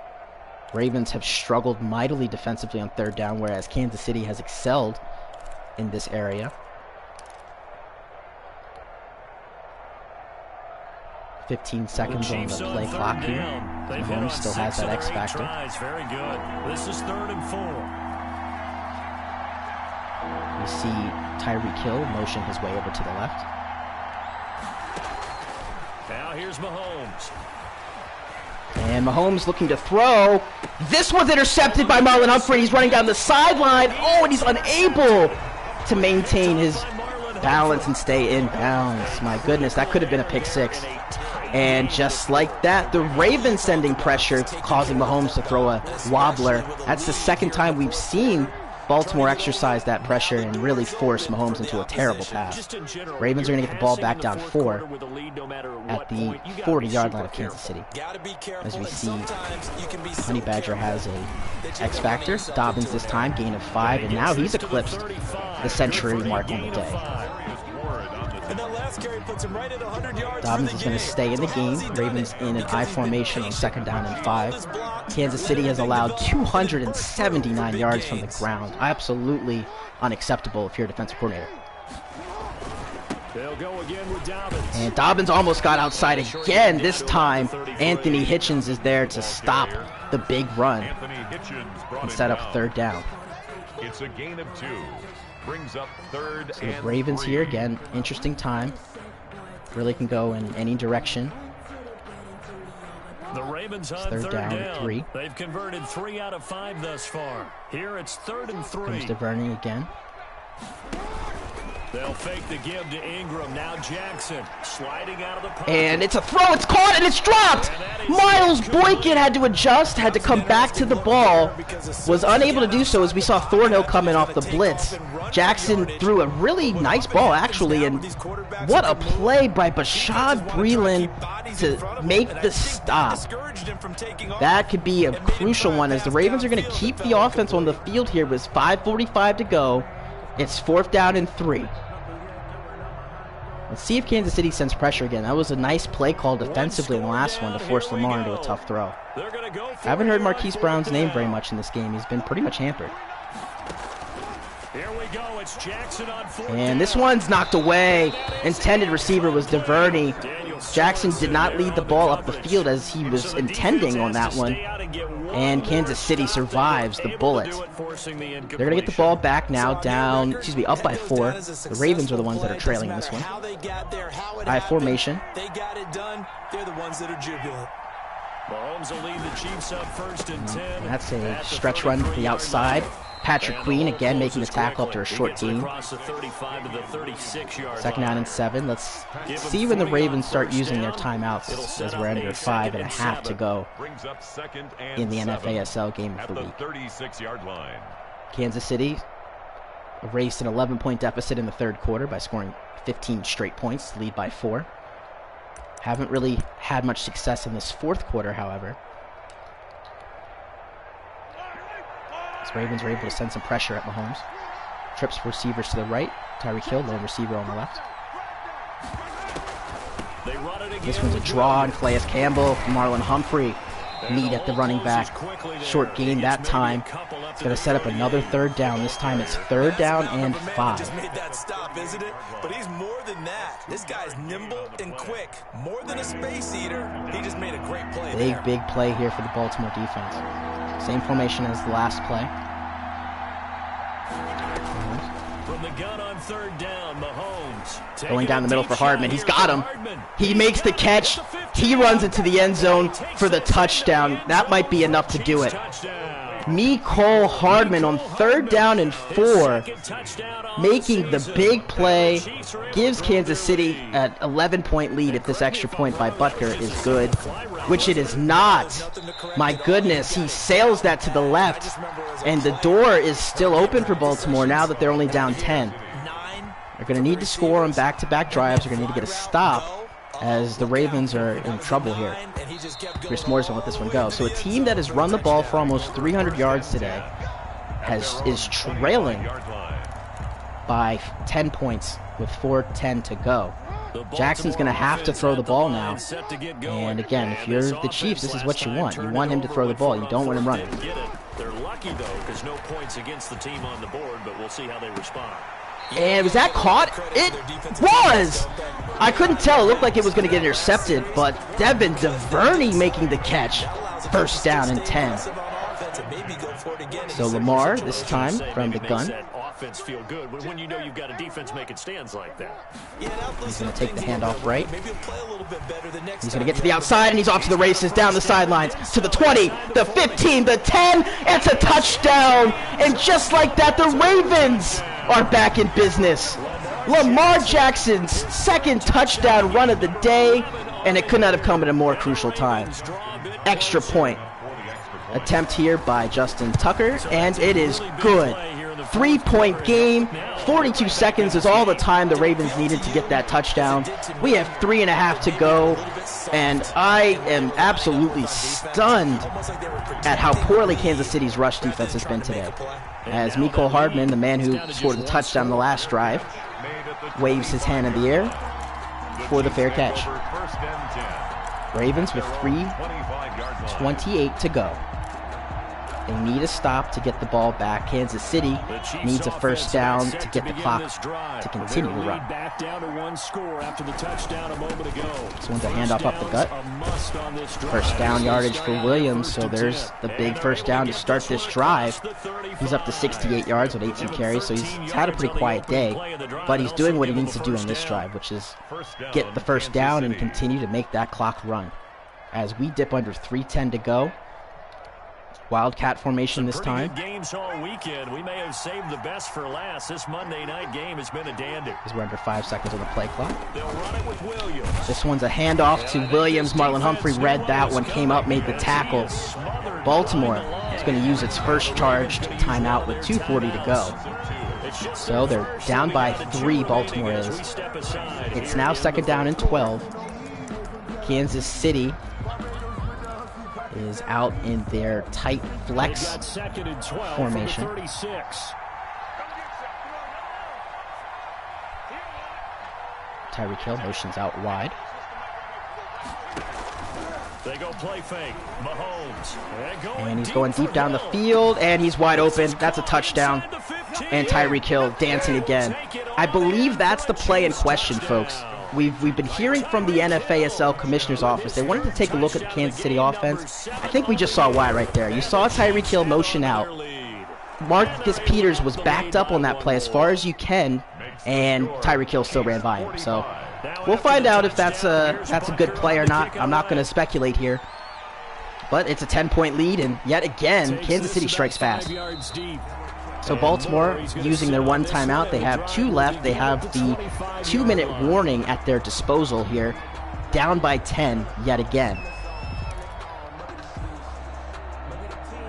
Ravens have struggled mightily defensively on third down, whereas Kansas City has excelled in this area. 15 seconds on the play clock here. Mahomes still has that X factor. Very good. This is third and 4. We see Tyreek Hill motion his way over to the left. Now here's Mahomes. And Mahomes looking to throw. This one's intercepted by Marlon Humphrey. He's running down the sideline. Oh, and he's unable to maintain his balance and stay in bounds. My goodness, that could have been a pick 6. And just like that, the Ravens sending pressure, causing Mahomes to throw a wobbler. That's the second time we've seen Baltimore exercise that pressure and really force Mahomes into a terrible pass. Ravens are going to get the ball back down 4 at the 40-yard line of Kansas City. As we see, Honey Badger has a X factor. Dobbins this time, gain of 5, and now he's eclipsed the century mark on the day. Dobbins is going to stay in the game. Ravens in an I formation on second down and 5. Kansas City has allowed 279 yards from the ground. Absolutely unacceptable if you're a defensive coordinator. They'll go again with Dobbins. And Dobbins almost got outside again. This time, Anthony Hitchens is there to stop the big run and set up third down. It's a gain of 2. Brings up third so the Ravens here again, interesting time. Really can go in any direction. The Ravens on third down, 3. They've converted 3 out of 5 thus far. Here it's third and 3. Comes to Vernie again. They'll fake the give to Ingram. Now Jackson sliding out of the pocket. And it's a throw. It's caught and it's dropped. Miles Boykin had to adjust, had to come back to the ball. Was unable to do so as we saw Thornhill coming off the blitz. Jackson threw a really nice ball, actually. And what a play by Bashad Breeland to make the stop. That could be a crucial one as the Ravens are going to keep the offense on the field here with 5:45 to go. It's 4th down and 3. Let's see if Kansas City sends pressure again. That was a nice play call defensively in the last one to force Lamar into a tough throw. I haven't heard Marquise Brown's name very much in this game. He's been pretty much hampered. Here we go. It's Jackson on 4th And this one's knocked away. Intended receiver was DeVerney. Jackson did not lead the ball up the field as he was intending on that one. And Kansas City survives the bullet. They're going to get the ball back now, up by 4. The Ravens are the ones that are trailing in this one. High formation. They got it done. They're the ones that are jubilant. Mahomes will lead the Chiefs up 1st and 10. That's a stretch run to the outside. Patrick Queen again making the tackle after a short gain. 2nd down and 7. Let's see when the Ravens start using their timeouts as we're under 5.5 to go in the NFASL game of the week. Kansas City erased an 11-point deficit in the 3rd quarter by scoring 15 straight points, lead by 4. Haven't really had much success in this 4th quarter, however. As Ravens are able to send some pressure at Mahomes. Trips receivers to the right. Tyreek Hill, lone receiver on the left. This one's a draw on Calais Campbell. Marlon Humphrey. Need at the running back. Short gain that time. It's going to set up another 3rd down. This time it's 3rd down and 5. Just made that stop, isn't it? But he's more than that. This guy's nimble and quick. More than a space eater. He just made a great play. Big play here for the Baltimore defense. Same formation as the last play. From the gun on 3rd down, Mahomes going down the middle for Hardman. He's got him. He makes the catch. He runs into the end zone for the touchdown. That might be enough to do it. Mecole Hardman on 3rd down and 4, making the big play, gives Kansas City an 11-point lead if this extra point by Butker is good, which it is not. My goodness, he sails that to the left, and the door is still open for Baltimore now that they're only down 10. They're going to need to score on back-to-back drives. They're going to need to get a stop as the Ravens are in trouble here. Chris Moore's going to let this one go. So a team that has run the ball for almost 300 yards today is trailing by 10 points with 4:10 to go. Jackson's going to have to throw the ball now. And again, if you're the Chiefs, this is what you want. You want him to throw the ball. You don't want him running. They're lucky, though, because no points against the team on the board, but we'll see how they respond. And was that caught? It was! I couldn't tell. It looked like it was going to get intercepted, but Devin DuVernay making the catch. 1st down and 10. So Lamar, this time from the gun. Feel good when you know you've got a defense making stands like that. He's going to take the handoff right. He's going to get to the outside, and he's off to the races, down the sidelines, to the 20, the 15, the 10. It's a touchdown, and just like that, the Ravens are back in business. Lamar Jackson's 2nd touchdown run of the day, and it could not have come at a more crucial time. Extra point attempt here by Justin Tucker, and it is good. 3-point game. 42 seconds is all the time the Ravens needed to get that touchdown. We have 3.5 to go, and I am absolutely stunned at how poorly Kansas City's rush defense has been today. As Mecole Hardman, the man who scored the touchdown the last drive, waves his hand in the air for the fair catch. Ravens with 3:28 to go. They need a stop to get the ball back. Kansas City needs a 1st down to get the clock to continue to run. This one's a handoff up the gut. 1st down yardage for Williams, so there's the big 1st down to start this drive. He's up to 68 yards with 18 carries, so he's had a pretty quiet day, but he's doing what he needs to do on this drive, which is get the 1st down and continue to make that clock run. As we dip under 3:10 to go, Wildcat formation this time. Good games all weekend. We may have saved the best for last. This Monday night game has been a dandy. As we're under 5 seconds on the play clock. They'll run it with Williams. This one's a handoff to Williams. Marlon Humphrey read that one, came up, made the tackle. Baltimore is going to use its first charged timeout with 2:40 to go. So they're down by 3, Baltimore is. It's now 2nd down and 12. Kansas City is out in their tight flex formation. Tyreek Hill motions out wide. They go play fake. Mahomes. And he's going deep down the field, and he's wide open. That's a touchdown. And Tyreek Hill dancing again. I believe that's the play in question, folks. We've been hearing from the NFASL Commissioner's Office. They wanted to take a look at the Kansas City offense. I think we just saw why right there. You saw Tyreek Hill motion out. Marcus Peters was backed up on that play as far as you can, and Tyreek Hill still ran by him. So we'll find out if that's a good play or not. I'm not going to speculate here. But it's a 10-point lead, and yet again, Kansas City strikes fast. So Baltimore using their 1 timeout. They have 2 left. They have the 2-minute warning at their disposal here. Down by 10 yet again.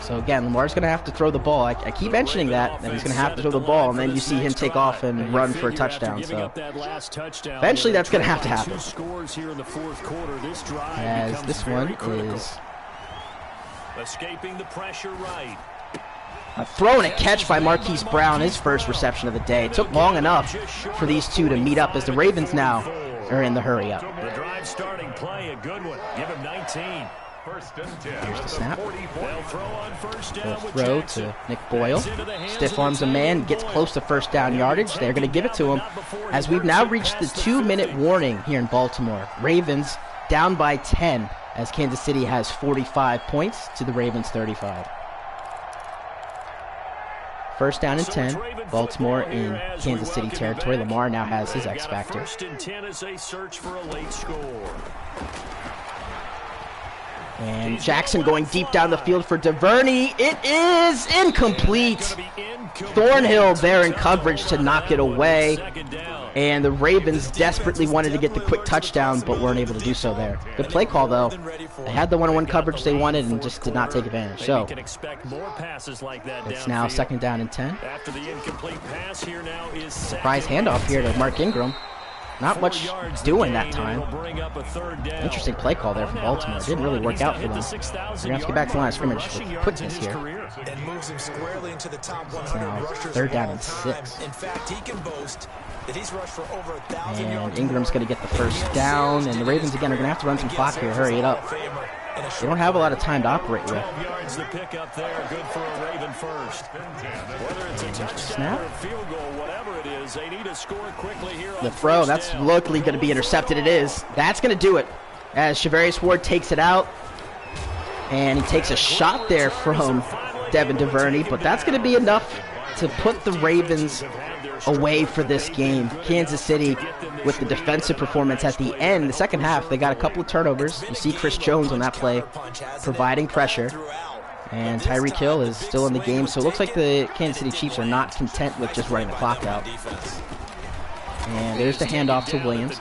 So again, Lamar's going to have to throw the ball. I keep mentioning that he's going to have to throw the ball, and then you see him take off and run for a touchdown. So eventually that's going to have to happen. As this one is escaping the pressure right. a throw and a catch by Marquise Brown, his first reception of the day. It took long enough for these two to meet up as the Ravens now are in the hurry up. The drive starting play, a good one. Give him 19. First and 10. Here's the snap. They'll throw on first down with Throw Jackson. to Nick Boyle. Stiff arms a man, gets close to first down yardage. They're going to give it to him as we've now reached the 2-minute warning here in Baltimore. Ravens down by 10 as Kansas City has 45 points to the Ravens 35. First down and 10. Baltimore in Kansas City territory. Lamar now has his X factor. First and 10 as they search for a late score. And Jackson going deep down the field for DuVernay. It is incomplete. Thornhill there in coverage to knock it away. And the Ravens desperately wanted to get the quick touchdown, but weren't able to do so there. Good play call, though. They had the one-on-one coverage they wanted and just did not take advantage. So it's now second down and 10. Surprise handoff here to Mark Ingram. Not much doing that time. Interesting play call there from Baltimore. It didn't really work out for them. They're going to have to get back to the line of scrimmage with quickness here. It's now third down and 6. In fact, he can boast that he's rushed for over 1,000 yards. And Ingram's going to get the first down. And the Ravens, again, are going to have to run some clock here. Hurry it up. They don't have a lot of time to operate with. Yards to pick up there, good for a Raven first. Whether it's a touchdown or a field goal, whatever it is, they need to score quickly here. The throw, that's luckily going to be intercepted. It is. That's going to do it as Shavarius Ward takes it out. And he takes a shot there from Devin DuVernay, but that's going to be enough to put the Ravens away for this game. Kansas City with the defensive performance at the end. The second half, they got a couple of turnovers. You see Chris Jones on that play providing pressure. And Tyreek Hill is still in the game, so it looks like the Kansas City Chiefs are not content with just running the clock out. And there's the handoff to Williams.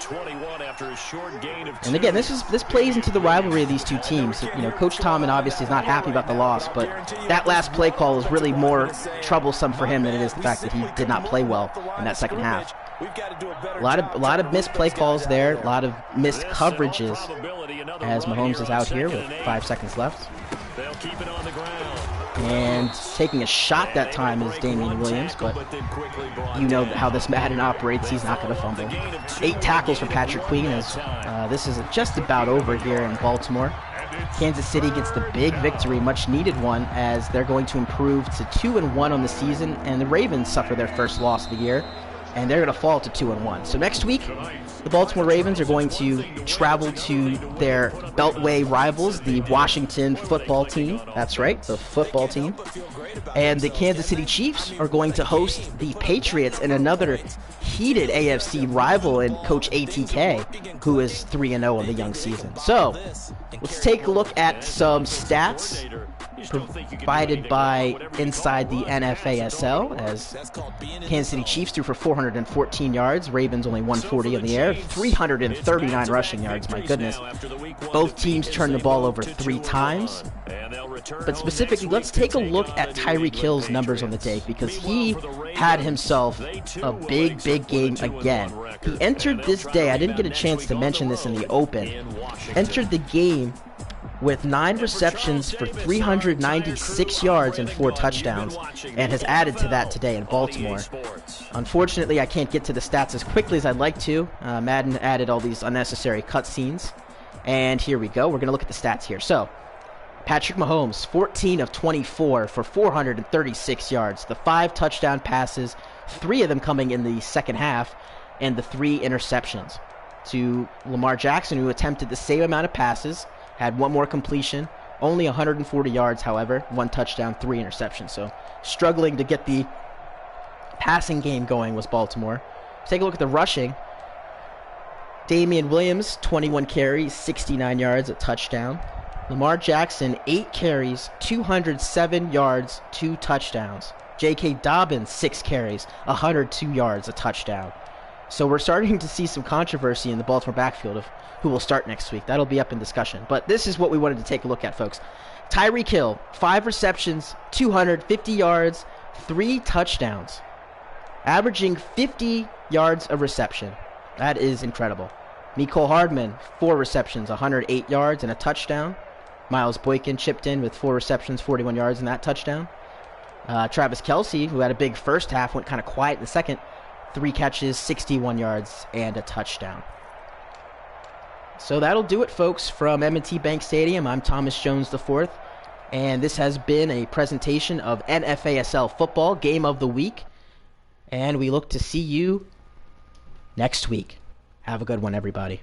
And again, this plays into the rivalry of these two teams. You know, Coach Tomlin obviously is not happy about the loss, but that last play call is really more troublesome for him than it is the fact that he did not play well in that second half. A lot of missed play calls there, a lot of missed coverages as Mahomes is out here with 5 seconds left. They'll keep it on the ground. And taking a shot that time is Damian Williams, but you know how this Madden operates. He's not going to fumble. 8 tackles for Patrick Queen as this is just about over here in Baltimore. Kansas City gets the big victory, much needed one, as they're going to improve to 2-1 on the season, and the Ravens suffer their first loss of the year, and they're going to fall to 2-1. So next week, the Baltimore Ravens are going to travel to their Beltway rivals, the Washington football team. That's right, the football team. And the Kansas City Chiefs are going to host the Patriots in another heated AFC rival in Coach ATK, who is 3-0 in the young season. So let's take a look at some stats provided by Inside the NFASL, as Kansas City Chiefs threw for 414 yards, Ravens only 140 in the air, 339 rushing yards, my goodness. Both teams turned the ball over 3 times. But specifically, let's take a look at Tyreek Hill's numbers on the day, because he had himself a big game again. He entered this day, I didn't get a chance to mention this in the open, entered the game with 9 receptions for 396 yards and 4 touchdowns, and has added to that today in Baltimore. Unfortunately, I can't get to the stats as quickly as I'd like to. Madden added all these unnecessary cutscenes, and here we go. We're going to look at the stats here. So, Patrick Mahomes, 14 of 24 for 436 yards. The 5 touchdown passes, 3 of them coming in the second half, and the 3 interceptions. To Lamar Jackson, who attempted the same amount of passes, had 1 more completion, only 140 yards, however, 1 touchdown, 3 interceptions. So struggling to get the passing game going was Baltimore. Take a look at the rushing. Damian Williams, 21 carries, 69 yards, a touchdown. Lamar Jackson, 8 carries, 207 yards, 2 touchdowns. J.K. Dobbins, 6 carries, 102 yards, a touchdown. So we're starting to see some controversy in the Baltimore backfield of who will start next week. That'll be up in discussion. But this is what we wanted to take a look at, folks. Tyreek Hill, 5 receptions, 250 yards, 3 touchdowns. Averaging 50 yards a reception. That is incredible. Mecole Hardman, 4 receptions, 108 yards and a touchdown. Miles Boykin chipped in with 4 receptions, 41 yards and that touchdown. Travis Kelce, who had a big first half, went kind of quiet in the second. 3 catches, 61 yards, and a touchdown. So that'll do it, folks, from M&T Bank Stadium. I'm Thomas Jones IV, and this has been a presentation of NFASL Football Game of the Week, and we look to see you next week. Have a good one, everybody.